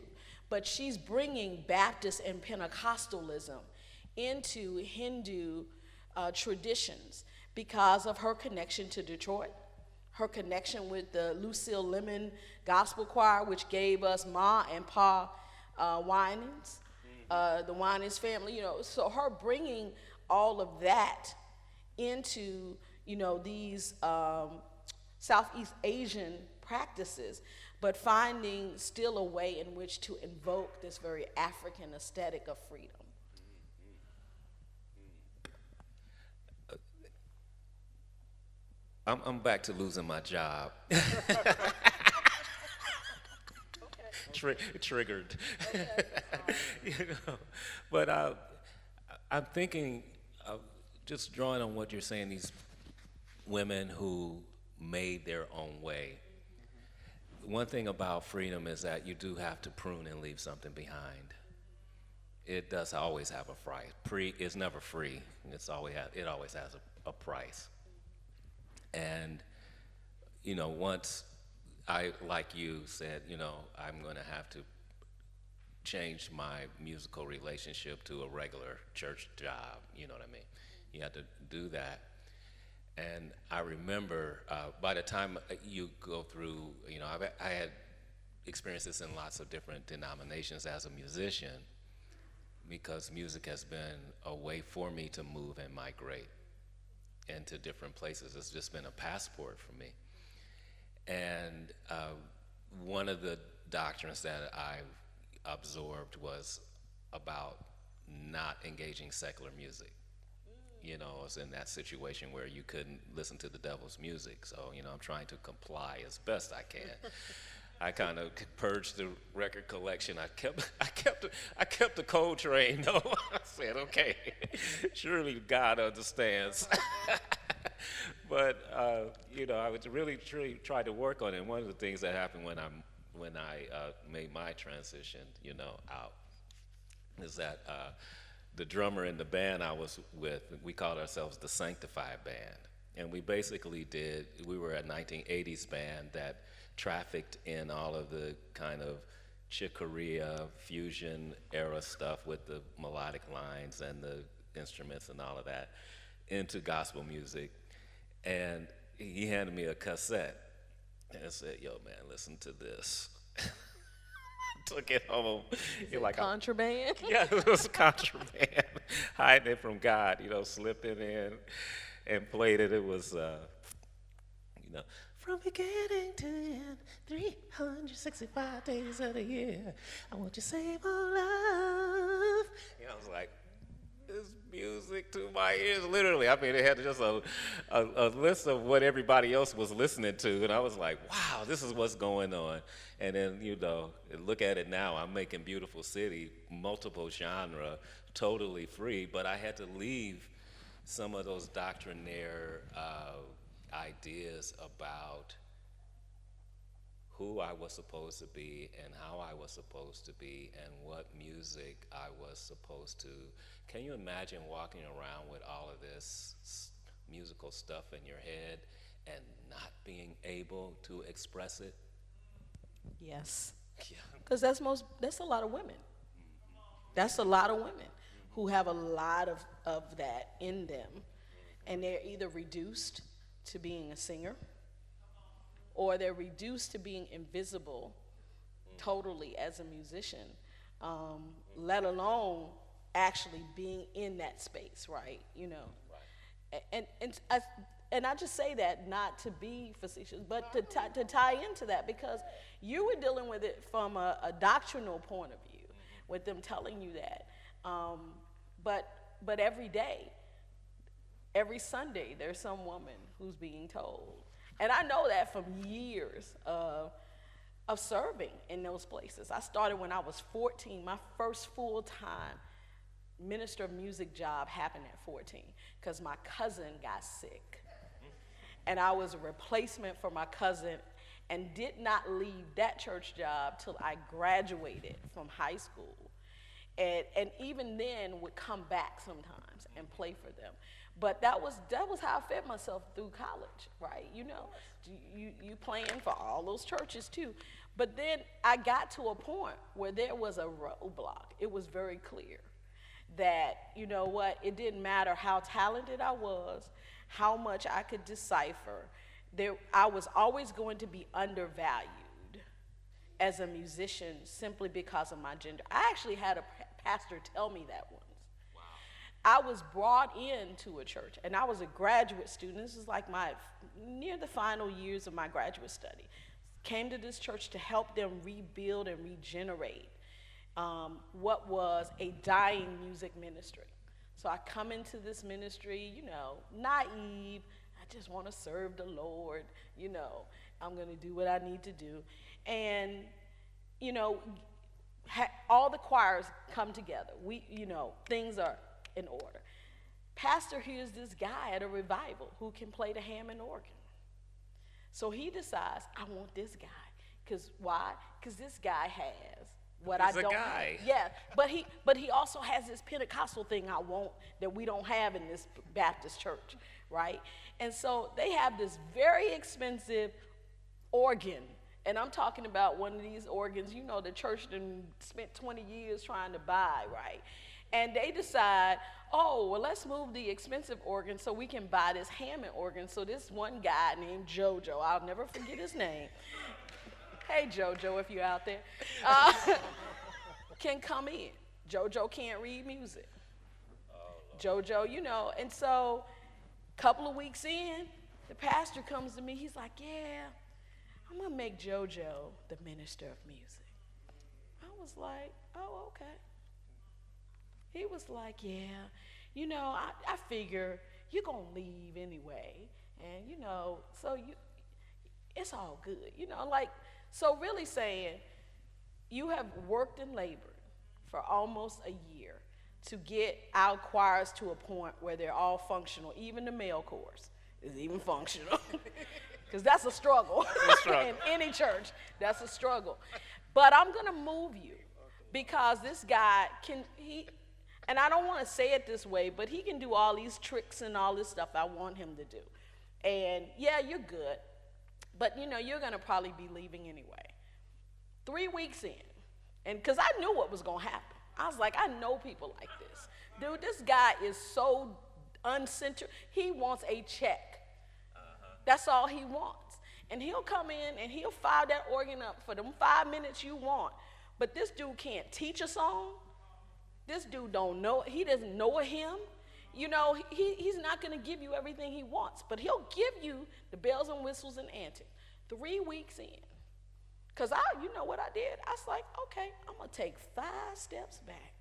but she's bringing Baptist and Pentecostalism into Hindu traditions because of her connection to Detroit, her connection with the Lucille Lemon Gospel Choir, which gave us Ma and Pa Winans, the Winans family, so her bringing all of that into, these Southeast Asian practices, but finding still a way in which to invoke this very African aesthetic of freedom. I'm back to losing my job. Triggered. But I'm thinking, just drawing on what you're saying, these women who made their own way. One thing about freedom is that you do have to prune and leave something behind. It does always have a price. It's never free. It always has a price. And once I, like you, said, I'm going to have to change my musical relationship to a regular church job. You know what I mean? You have to do that. And I remember by the time you go through, I had experienced this in lots of different denominations as a musician, because music has been a way for me to move and migrate into different places. It's just been a passport for me. And one of the doctrines that I absorbed was about not engaging secular music. You know, I was in that situation where you couldn't listen to the devil's music. So, you know, I'm trying to comply as best I can. I kind of purged the record collection. I kept the Coltrane though. I said, okay, surely God understands. But you know, I would really try to work on it. And one of the things that happened when I made my transition, you know, out, is that the drummer in the band I was with, we called ourselves the Sanctified Band, and we basically we were a 1980s band that trafficked in all of the kind of Chick Corea fusion era stuff with the melodic lines and the instruments and all of that into gospel music. And he handed me a cassette and said, "Yo, man, listen to this." Took it home. Is it contraband? Yeah, it was contraband. Hiding it from God, you know, slipping in and played it. It was, you know, from beginning to end, 365 days of the year, I want you same old love. You know, I was like, this music to my ears, literally. I mean, it had just a list of what everybody else was listening to, and I was like, wow, this is what's going on. And then, you know, look at it now. I'm making Beautiful City, multiple genre, totally free, but I had to leave some of those doctrinaire ideas about who I was supposed to be and how I was supposed to be and what music I was supposed to. Can you imagine walking around with all of this musical stuff in your head and not being able to express it? Yes. Yeah. Because that's a lot of women. That's a lot of women who have a lot of that in them. And they're either reduced to being a singer, or they're reduced to being invisible totally as a musician, let alone actually being in that space, right? You know, right. And I just say that not to be facetious, but to tie into that, because you were dealing with it from a doctrinal point of view, with them telling you that. But every day, every Sunday, there's some woman who's being told. And I know that from years of serving in those places. I started when I was 14. My first full-time minister of music job happened at 14 because my cousin got sick. And I was a replacement for my cousin and did not leave that church job till I graduated from high school. And even then would come back sometimes and play for them. But that was how I fed myself through college, right? You know, you playing for all those churches too. But then I got to a point where there was a roadblock. It was very clear that, you know what, it didn't matter how talented I was, how much I could decipher. I was always going to be undervalued as a musician simply because of my gender. I actually had a pastor tell me that once. I was brought into a church, and I was a graduate student. This is like near the final years of my graduate study. Came to this church to help them rebuild and regenerate what was a dying music ministry. So I come into this ministry, you know, naive. I just want to serve the Lord. You know, I'm going to do what I need to do. And, you know, all the choirs come together. You know, things are in order. Pastor hears this guy at a revival who can play the Hammond organ. So he decides, I want this guy. Because why? Because this guy has what I don't have. Yeah, but he also has this Pentecostal thing I want that we don't have in this Baptist church, right? And so they have this very expensive organ. And I'm talking about one of these organs, you know, the church done spent 20 years trying to buy, right? And they decide, oh, well, let's move the expensive organ so we can buy this Hammond organ. So this one guy named JoJo, I'll never forget his name. Hey, JoJo, if you're out there, can come in. JoJo can't read music. JoJo, you know, and so a couple of weeks in, the pastor comes to me. He's like, yeah, I'm going to make JoJo the minister of music. I was like, oh, okay. He was like, yeah, you know, I figure you're going to leave anyway. And, you know, so it's all good. You know, like, so really saying you have worked and labored for almost a year to get our choirs to a point where they're all functional. Even the male chorus is even functional. Because that's a struggle. In any church, that's a struggle. But I'm going to move you because this guy and I don't want to say it this way, but he can do all these tricks and all this stuff I want him to do. And yeah, you're good, but you know, you're going to probably be leaving anyway. 3 weeks in, and because I knew what was going to happen. I was like, I know people like this. Dude, this guy is so uncentered. He wants a check. That's all he wants. And he'll come in and he'll fire that organ up for them 5 minutes you want. But this dude can't teach a song. This dude don't know, he doesn't know a hymn. You know, he's not going to give you everything he wants, but he'll give you the bells and whistles and antics. 3 weeks in. Because you know what I did? I was like, okay, I'm going to take 5 steps back.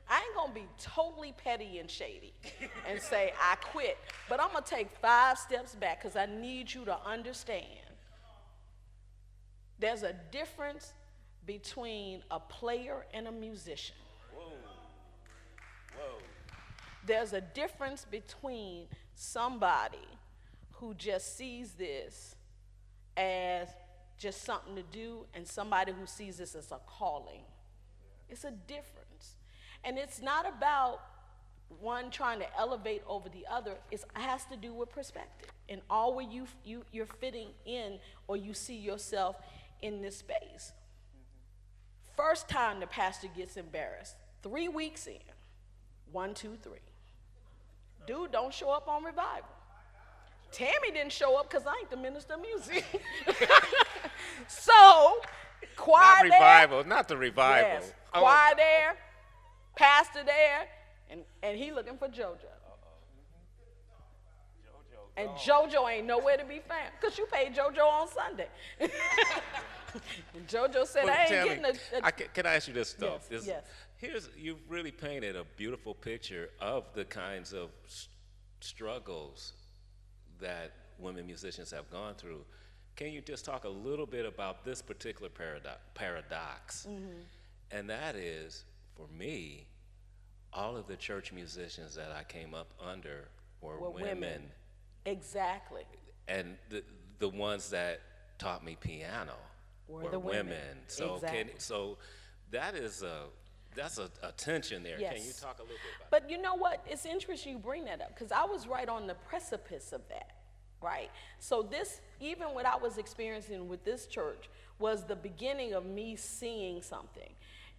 I ain't going to be totally petty and shady and say I quit, but I'm going to take 5 steps back because I need you to understand there's a difference between a player and a musician. There's a difference between somebody who just sees this as just something to do and somebody who sees this as a calling. It's a difference. And it's not about one trying to elevate over the other. It has to do with perspective and all where you're fitting in or you see yourself in this space. First time the pastor gets embarrassed, 3 weeks in, 1, 2, 3. Dude don't show up on revival. Tammy didn't show up because I ain't the minister of music. So, choir Not revival, not the revival. Yes, choir there, pastor there, and he looking for JoJo. And JoJo ain't nowhere to be found because you paid JoJo on Sunday. And JoJo said, Well, I ain't Tammy, getting can I ask you this though? Yes. You've really painted a beautiful picture of the kinds of struggles that women musicians have gone through. Can you just talk a little bit about this particular paradox? And that is, for me, all of the church musicians that I came up under were women. Exactly. And the ones that taught me piano were the women. So exactly. so that's a tension there. Yes. Can you talk a little bit about But you know what? It's interesting you bring that up because I was right on the precipice of that, right? So this, even what I was experiencing with this church was the beginning of me seeing something.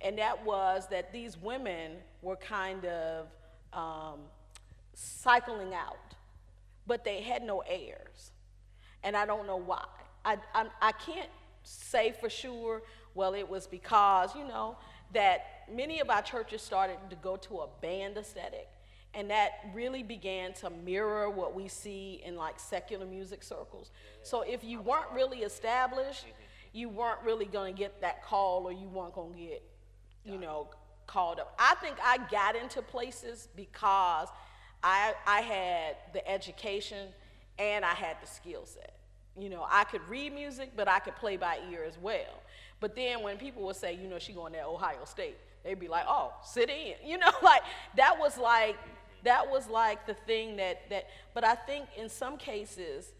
And that was that these women were kind of cycling out, but they had no heirs. And I don't know why. I can't say for sure, well, it was because, you know, that many of our churches started to go to a band aesthetic, and that really began to mirror what we see in like secular music circles. So if you weren't really established, you weren't really going to get that call, or you weren't going to get, you know, called up. I think I got into places because I had the education and I had the skill set. You know, I could read music, but I could play by ear as well. But then when people would say, you know, she going to Ohio State, they'd be like, oh, sit in. You know, like that was like the thing that, but I think in some cases,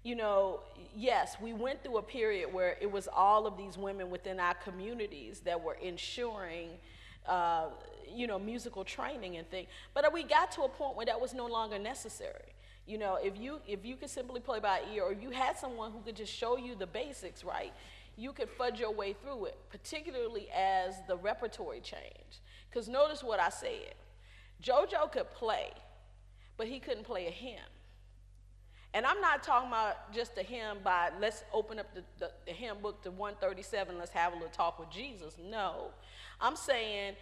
you know, yes, we went through a period where it was all of these women within our communities that were ensuring, you know, musical training and things. But we got to a point where that was no longer necessary. You know, if you could simply play by ear, or you had someone who could just show you the basics, right, you could fudge your way through it, particularly as the repertory changed. Because notice what I said. JoJo could play, but he couldn't play a hymn. And I'm not talking about just a hymn by, let's open up the hymn book to 137, let's have a little talk with Jesus. No. I'm saying,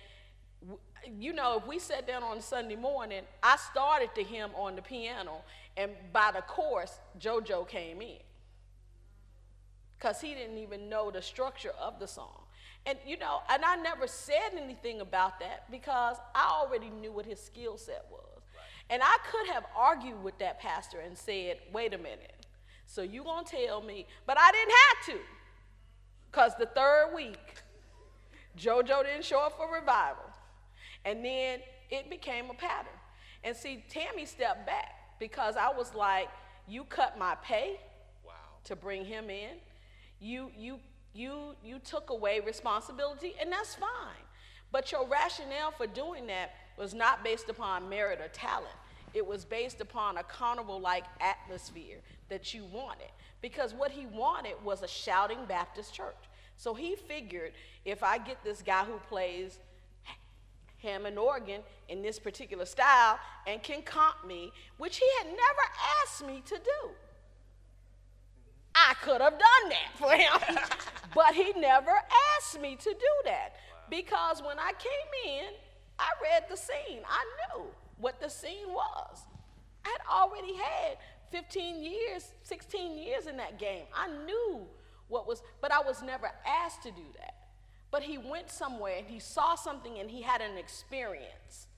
you know, if we sat down on Sunday morning, I started the hymn on the piano, and by the chorus, JoJo came in. because he didn't even know the structure of the song. And and I never said anything about that because I already knew what his skill set was. And I could have argued with that pastor and said, wait a minute, so you gonna tell me, but I didn't have to, because the third week, JoJo didn't show up for revival. And then it became a pattern. And see, Tammy stepped back because I was like, you cut my pay to bring him in. You took away responsibility, and that's fine. But your rationale for doing that was not based upon merit or talent. It was based upon a carnival-like atmosphere that you wanted. Because what he wanted was a shouting Baptist church. So he figured, if I get this guy who plays Hammond organ in this particular style and can comp me, which he had never asked me to do, I could have done that for him. But he never asked me to do that. Because when I came in, I read the scene. I knew what the scene was. I had already had 15 years, 16 years in that game. I knew what was, but I was never asked to do that. But he went somewhere and he saw something and he had an experience.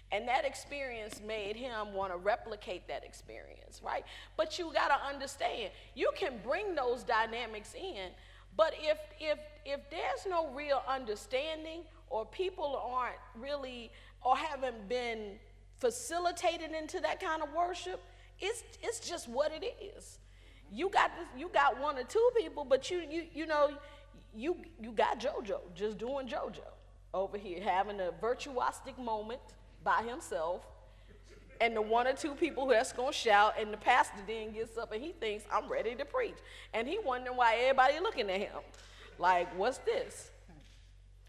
And that experience made him want to replicate that experience, right? But you got to understand, you can bring those dynamics in, but if there's no real understanding, or people aren't really, or haven't been facilitated into that kind of worship, it's just what it is. You got one or two people, but you got JoJo just doing JoJo over here, having a virtuosic moment by himself, and the one or two people that's gonna shout, and the pastor then gets up and he thinks, I'm ready to preach. And he wondering why everybody looking at him like, what's this?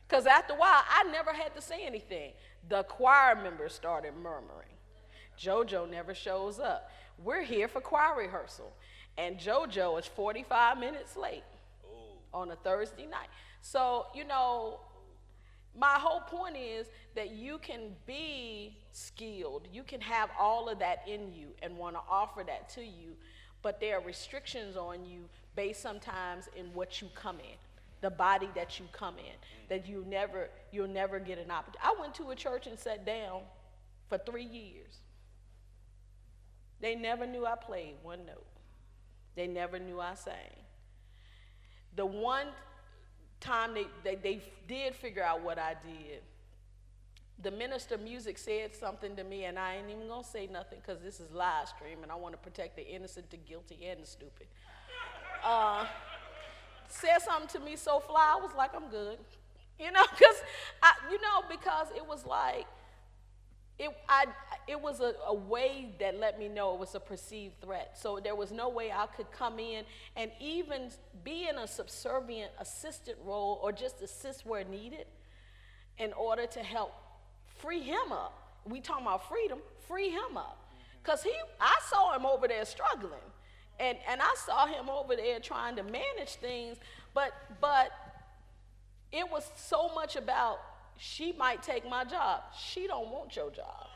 Because after a while, I never had to say anything. The choir members started murmuring. JoJo never shows up. We're here for choir rehearsal, and JoJo is 45 minutes late on a Thursday night. So, my whole point is that you can be skilled. You can have all of that in you and want to offer that to you, but there are restrictions on you based sometimes in what you come in, the body that you come in, that you'll never get an opportunity. I went to a church and sat down for 3 years. They never knew I played one note. They never knew I sang. The one time they did figure out what I did, the minister of music said something to me, and I ain't even gonna say nothing because this is live stream and I want to protect the innocent, the guilty, and the stupid. Said something to me so fly, I was like, I'm good. Because it was like, it was a way that let me know it was a perceived threat. So there was no way I could come in and even be in a subservient assistant role or just assist where needed in order to help free him up. We talking about freedom, free him up. Because I saw him over there struggling. And I saw him over there trying to manage things, but it was so much about, she might take my job. She don't want your job.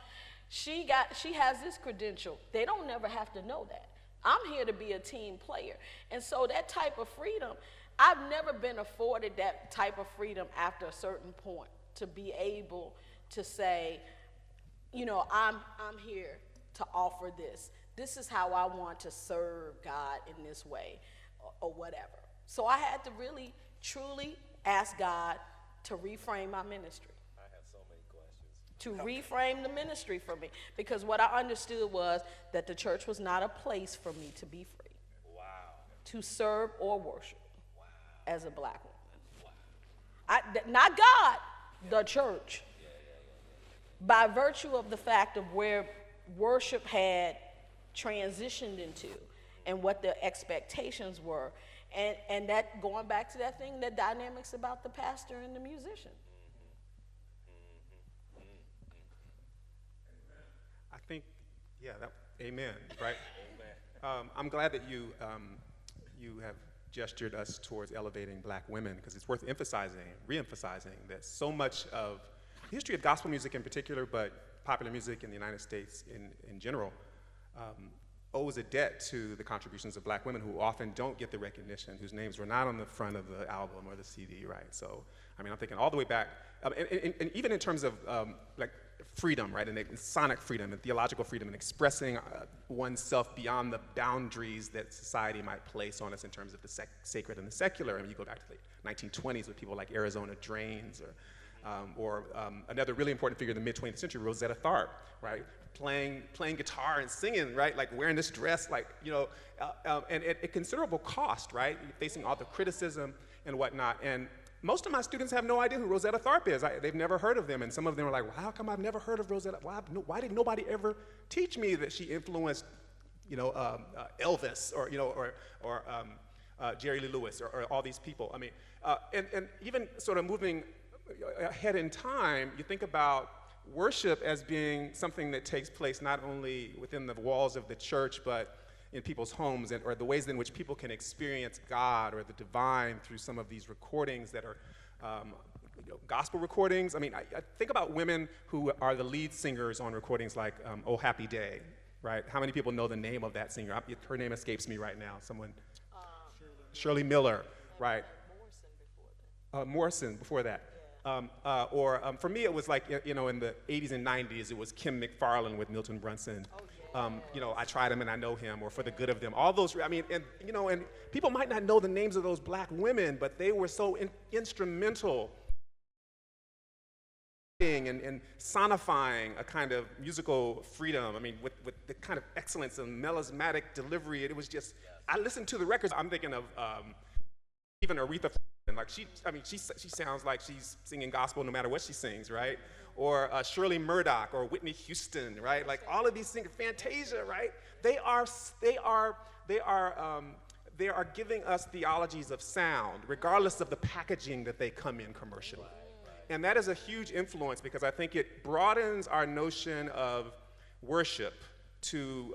She has this credential. They don't never have to know that. I'm here to be a team player. And so that type of freedom, I've never been afforded that type of freedom after a certain point to be able to say, I'm here to offer this. This is how I want to serve God in this way, or whatever. So I had to really, truly ask God to reframe my ministry. I have so many questions. To reframe the ministry for me. Because what I understood was that the church was not a place for me to be free. Wow. To serve or worship as a black woman. Wow. Not God, the church. By virtue of the fact of where worship had transitioned into and what the expectations were. And that, going back to that thing, the dynamics about the pastor and the musician. I think, amen, right? Amen. I'm glad that you have gestured us towards elevating black women, because it's worth emphasizing, re-emphasizing that so much of the history of gospel music in particular, but popular music in the United States in general, owes a debt to the contributions of black women who often don't get the recognition, whose names were not on the front of the album or the CD, right? So, I mean, I'm thinking all the way back, and even in terms of like freedom, right, and sonic freedom and theological freedom and expressing oneself beyond the boundaries that society might place on us in terms of the sacred and the secular. I mean, you go back to the 1920s with people like Arizona Drains or another really important figure in the mid-20th century, Rosetta Tharpe, right? Playing guitar and singing, right? Like wearing this dress, like, you know, and at considerable cost, right? Facing all the criticism and whatnot. And most of my students have no idea who Rosetta Tharpe is. They've never heard of them. And some of them are like, well, how come I've never heard of Rosetta? Why did nobody ever teach me that she influenced, you know, Elvis or, you know, or Jerry Lee Lewis or all these people? I mean, and even sort of moving ahead in time, you think about worship as being something that takes place not only within the walls of the church, but in people's homes, or the ways in which people can experience God or the divine through some of these recordings that are you know, gospel recordings. I mean, I think about women who are the lead singers on recordings like Oh Happy Day, right? How many people know the name of that singer? Her name escapes me right now. Someone, Shirley Miller, right? Morrison before that. For me, it was like, you know, in the 80s and 90s, it was Kim McFarland with Milton Brunson. You know, I tried him and I know him, or For the Good of Them. All those, I mean, and, you know, and people might not know the names of those black women, but they were so instrumental and sonifying a kind of musical freedom. I mean, with the kind of excellence and melismatic delivery, it was just, I listened to the records, I'm thinking of even Aretha. And like she sounds like she's singing gospel no matter what she sings, right? Or Shirley Murdoch or Whitney Houston, right? Like all of these singers, Fantasia, right? They are giving us theologies of sound, regardless of the packaging that they come in commercially. And that is a huge influence because I think it broadens our notion of worship to,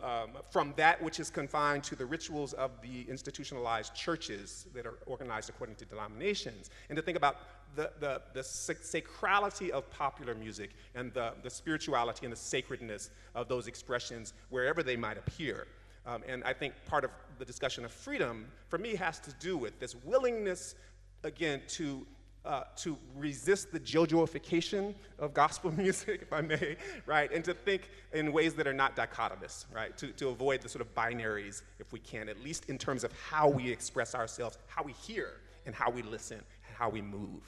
from that which is confined to the rituals of the institutionalized churches that are organized according to denominations, and to think about the sacrality of popular music and the spirituality and the sacredness of those expressions wherever they might appear. And I think part of the discussion of freedom, for me, has to do with this willingness, again, to resist the JoJoification of gospel music, if I may, right? And to think in ways that are not dichotomous, right? To avoid the sort of binaries, if we can, at least in terms of how we express ourselves, how we hear, and how we listen, and how we move.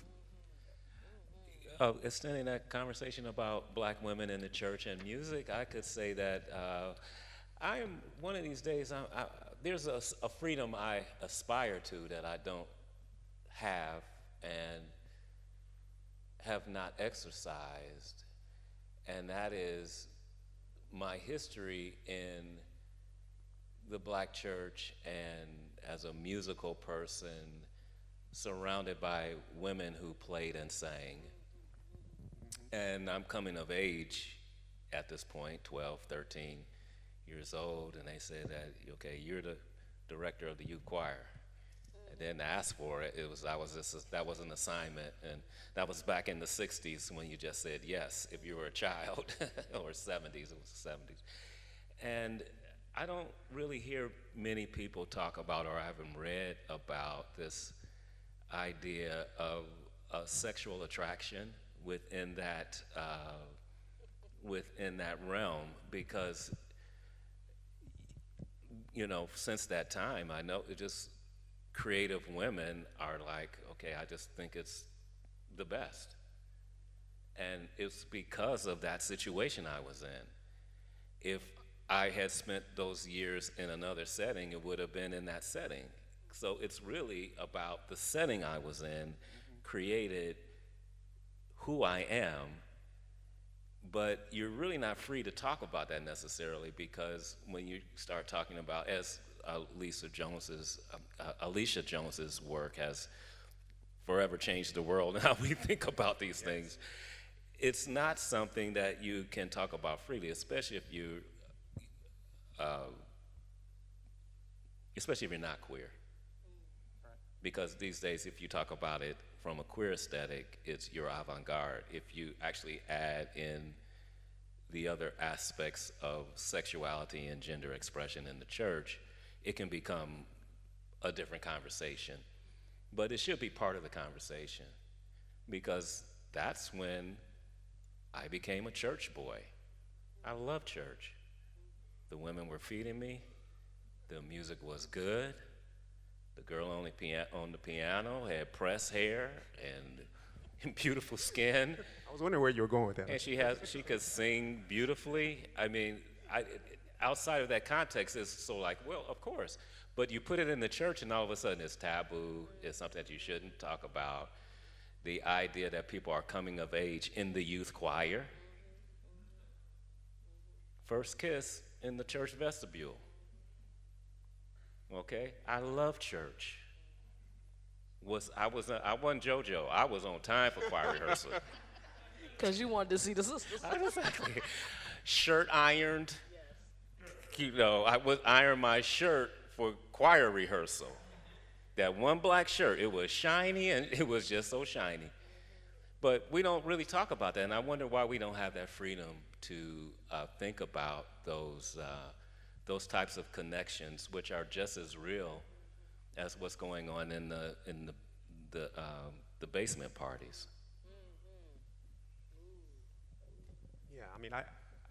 Extending that conversation about black women in the church and music, I could say that I am, one of these days, there's a freedom I aspire to that I don't have and have not exercised, and that is my history in the black church and as a musical person surrounded by women who played and sang. And I'm coming of age at this point, 12, 13 years old, and they said that, okay, you're the director of the youth choir. Didn't ask for it. That was an assignment, and that was back in the 60s when you just said yes if you were a child, or 70s, it was the 70s. And I don't really hear many people talk about, or I haven't read about, this idea of sexual attraction within that realm, because, you know, since that time, I know it just, creative women are like, okay, I just think it's the best. And it's because of that situation I was in. If I had spent those years in another setting, it would have been in that setting. So it's really about the setting I was in created who I am, but you're really not free to talk about that necessarily, because when you start talking about, as Alicia Jones's work has forever changed the world and how we think about these things. It's not something that you can talk about freely, especially if you're not queer. Because these days, if you talk about it from a queer aesthetic, it's your avant-garde. If you actually add in the other aspects of sexuality and gender expression in the church, it can become a different conversation. But it should be part of the conversation, because that's when I became a church boy. I love church. The women were feeding me. The music was good. The girl on the piano had pressed hair and beautiful skin. I was wondering where you were going with that. And she could sing beautifully. I mean, outside of that context, it's so like, well, of course. But you put it in the church, and all of a sudden it's taboo. It's something that you shouldn't talk about. The idea that people are coming of age in the youth choir. First kiss in the church vestibule. Okay, I love church. I wasn't JoJo. I was on time for choir rehearsal. Because you wanted to see the sisters. Exactly. Shirt ironed. You know, I would iron my shirt for choir rehearsal. That one black shirt, it was shiny, and it was just so shiny. But we don't really talk about that, and I wonder why we don't have that freedom to think about those types of connections, which are just as real as what's going on in the basement parties. Yeah, I mean, I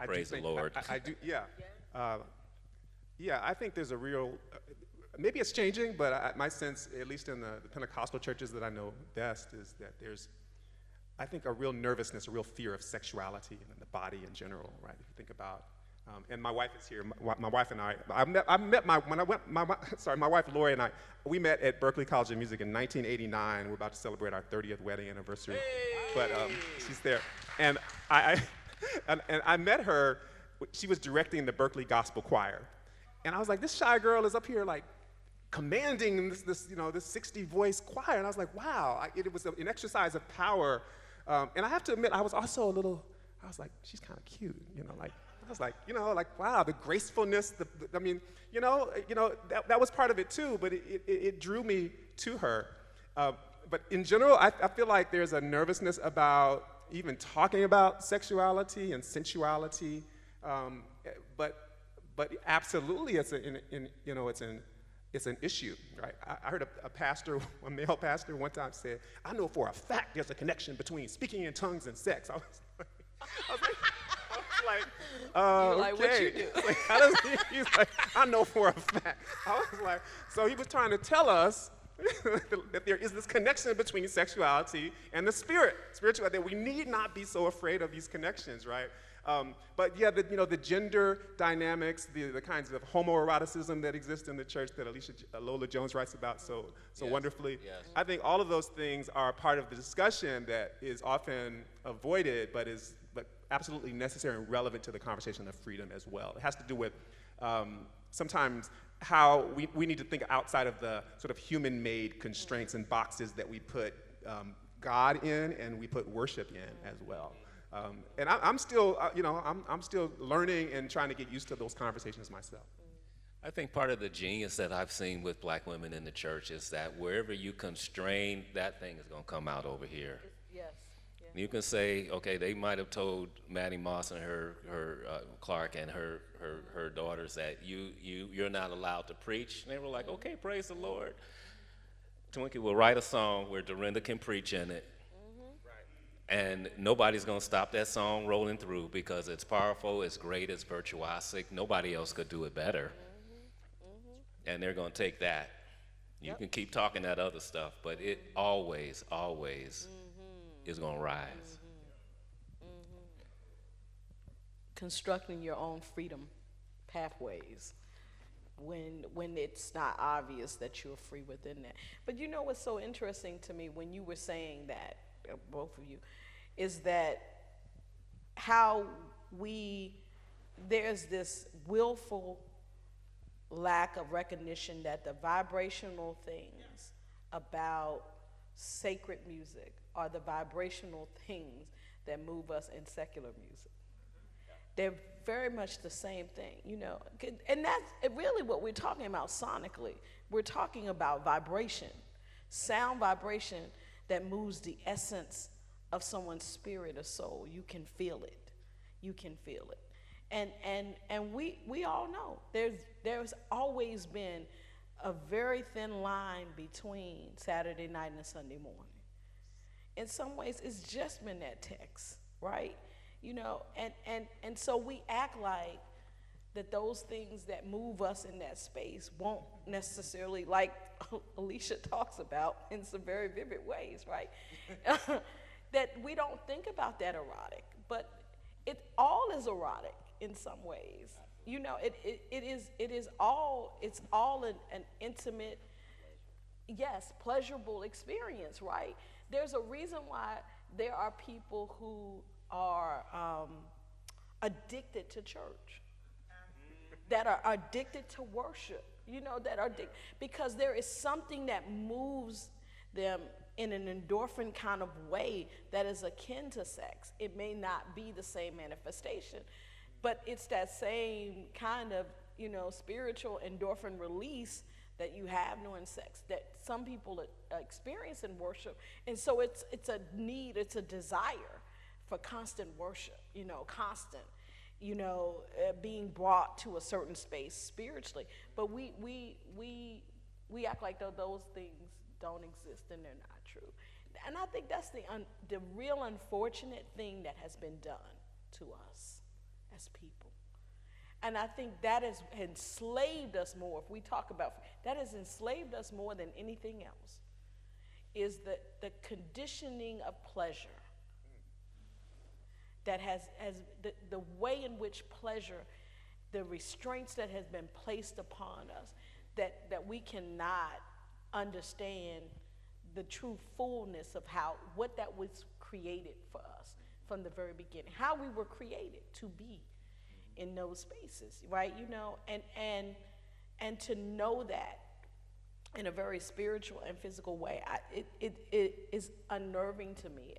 Praise do think, the Lord. I do, yeah. Yeah, I think there's a real, maybe it's changing, but my sense, at least in the Pentecostal churches that I know best, is that there's, I think, a real nervousness, a real fear of sexuality and the body in general, right? If you think about, and my wife is here. My wife and my wife Lori and I, we met at Berklee College of Music in 1989. We're about to celebrate our 30th wedding anniversary, but she's there. And I met her. She was directing the Berklee Gospel Choir, and I was like, this shy girl is up here like commanding this 60 voice choir, and I was like, wow, it was an exercise of power. And I have to admit, I was also a little. I was like, she's kind of cute, like. I was like, wow, the gracefulness, that was part of it too, but it drew me to her. But in general, I feel like there's a nervousness about even talking about sexuality and sensuality, but absolutely it's an issue, right? I heard a male pastor one time said, I know for a fact there's a connection between speaking in tongues and sex. I was like, okay. What you do? Like, he's like, I know for a fact. I was like, so he was trying to tell us that there is this connection between sexuality and the spirituality, that we need not be so afraid of these connections, right? But yeah, the gender dynamics, the kinds of homoeroticism that exist in the church that Lola Jones writes about so Yes, wonderfully. yes. I think all of those things are part of the discussion that is often avoided, but absolutely necessary and relevant to the conversation of freedom as well. It has to do with sometimes how we need to think outside of the sort of human-made constraints and boxes that we put God in and we put worship in as well. And I'm still, I'm still learning and trying to get used to those conversations myself. I think part of the genius that I've seen with black women in the church is that wherever you constrain, that thing is going to come out over here. Yes. You can say, okay, they might have told Maddie Moss and her Clark and her daughters that you're not allowed to preach. And they were like, okay, praise the Lord. Twinkie will write a song where Dorinda can preach in it. And nobody's going to stop that song rolling through because it's powerful, it's great, it's virtuosic. Nobody else could do it better. And they're going to take that. You can keep talking that other stuff, but it always is going to rise. Constructing your own freedom pathways when it's not obvious that you're free within that. But you know what's so interesting to me when you were saying that, both of you, is that how there's this willful lack of recognition that the vibrational things about sacred music are the vibrational things that move us in secular music. They're very much the same thing, and that's really what we're talking about sonically. We're talking about vibration, sound vibration that moves the essence of someone's spirit or soul. You can feel it. you can feel it. And we all know there's always been a very thin line between Saturday night and Sunday morning. In some ways, it's just been that text, right? You know, and so we act like that those things that move us in that space won't necessarily, like Alicia talks about in some very vivid ways, right? That we don't think about that erotic, but it all is erotic in some ways. You know, it's all an intimate, yes, pleasurable experience, right? There's a reason why there are people who are addicted to church, that are addicted to worship, you know, that are because there is something that moves them in an endorphin kind of way that is akin to sex. It may not be the same manifestation, but it's that same kind of, you know, spiritual endorphin release that you have during sex that some people experience in worship. And so it's a need, it's a desire for constant worship, you know, constant, you know, being brought to a certain space spiritually. But we act like those things don't exist and they're not true. And I think that's the real unfortunate thing that has been done to us as people. And I think that has enslaved us more. If we talk about that, has enslaved us more than anything else, is the conditioning of pleasure that has the way in which pleasure, the restraints that has been placed upon us, that we cannot understand the true fullness of what that was created for us from the very beginning, how we were created to be in those spaces, right? You know, and to know that in a very spiritual and physical way, it is unnerving to me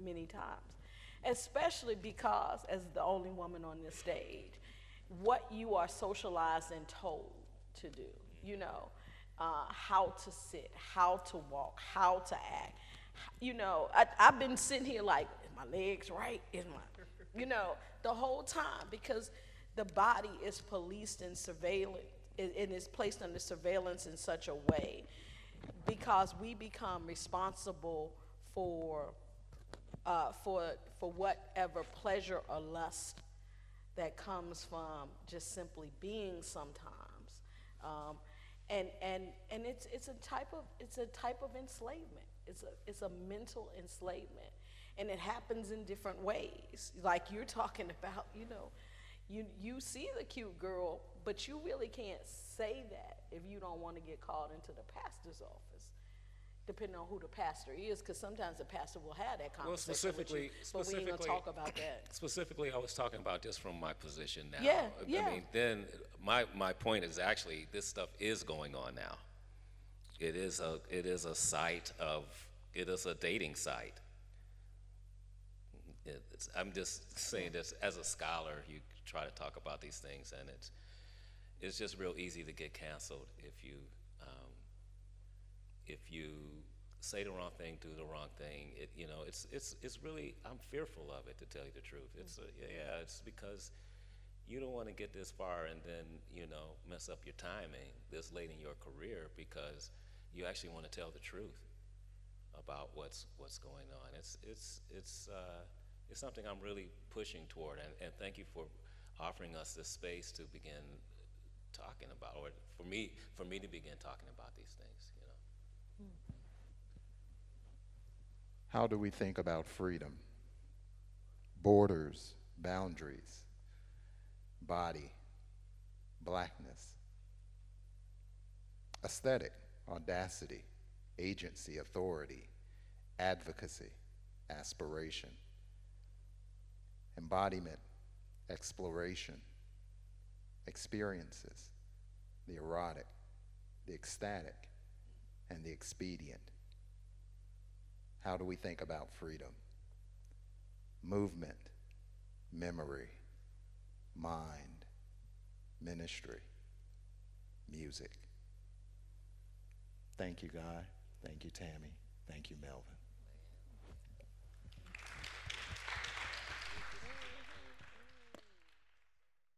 many times, especially because, as the only woman on this stage, what you are socialized and told to do, you know, how to sit, how to walk, how to act. You know, I've been sitting here like, is my legs right? Is my, you know, the whole time, because the body is policed and surveilled, and is placed under surveillance in such a way, because we become responsible for whatever pleasure or lust that comes from just simply being sometimes, and it's a type of enslavement. It's a mental enslavement, and it happens in different ways. Like you're talking about, you know, you see the cute girl, but you really can't say that if you don't want to get called into the pastor's office, depending on who the pastor is, because sometimes the pastor will have that conversation with you, but we ain't gonna talk about that. Specifically, I was talking about just from my position now. Yeah. I mean, then my point is actually this stuff is going on now. It is a dating site. I'm just saying this as a scholar. You try to talk about these things, and it's just real easy to get canceled if you say the wrong thing, do the wrong thing. It's really, I'm fearful of it, to tell you the truth. It's because you don't want to get this far and then, you know, mess up your timing this late in your career, because you actually want to tell the truth about what's going on. It's something I'm really pushing toward, and thank you for offering us this space to begin talking about, or for me to begin talking about these things, you know. How do we think about freedom? Borders, boundaries, body, blackness, aesthetic, audacity, agency, authority, advocacy, aspiration, embodiment, exploration, experiences, the erotic, the ecstatic, and the expedient. How do we think about freedom? Movement, memory, mind, ministry, music. Thank you, Guy. Thank you, Tammy. Thank you, Melvin.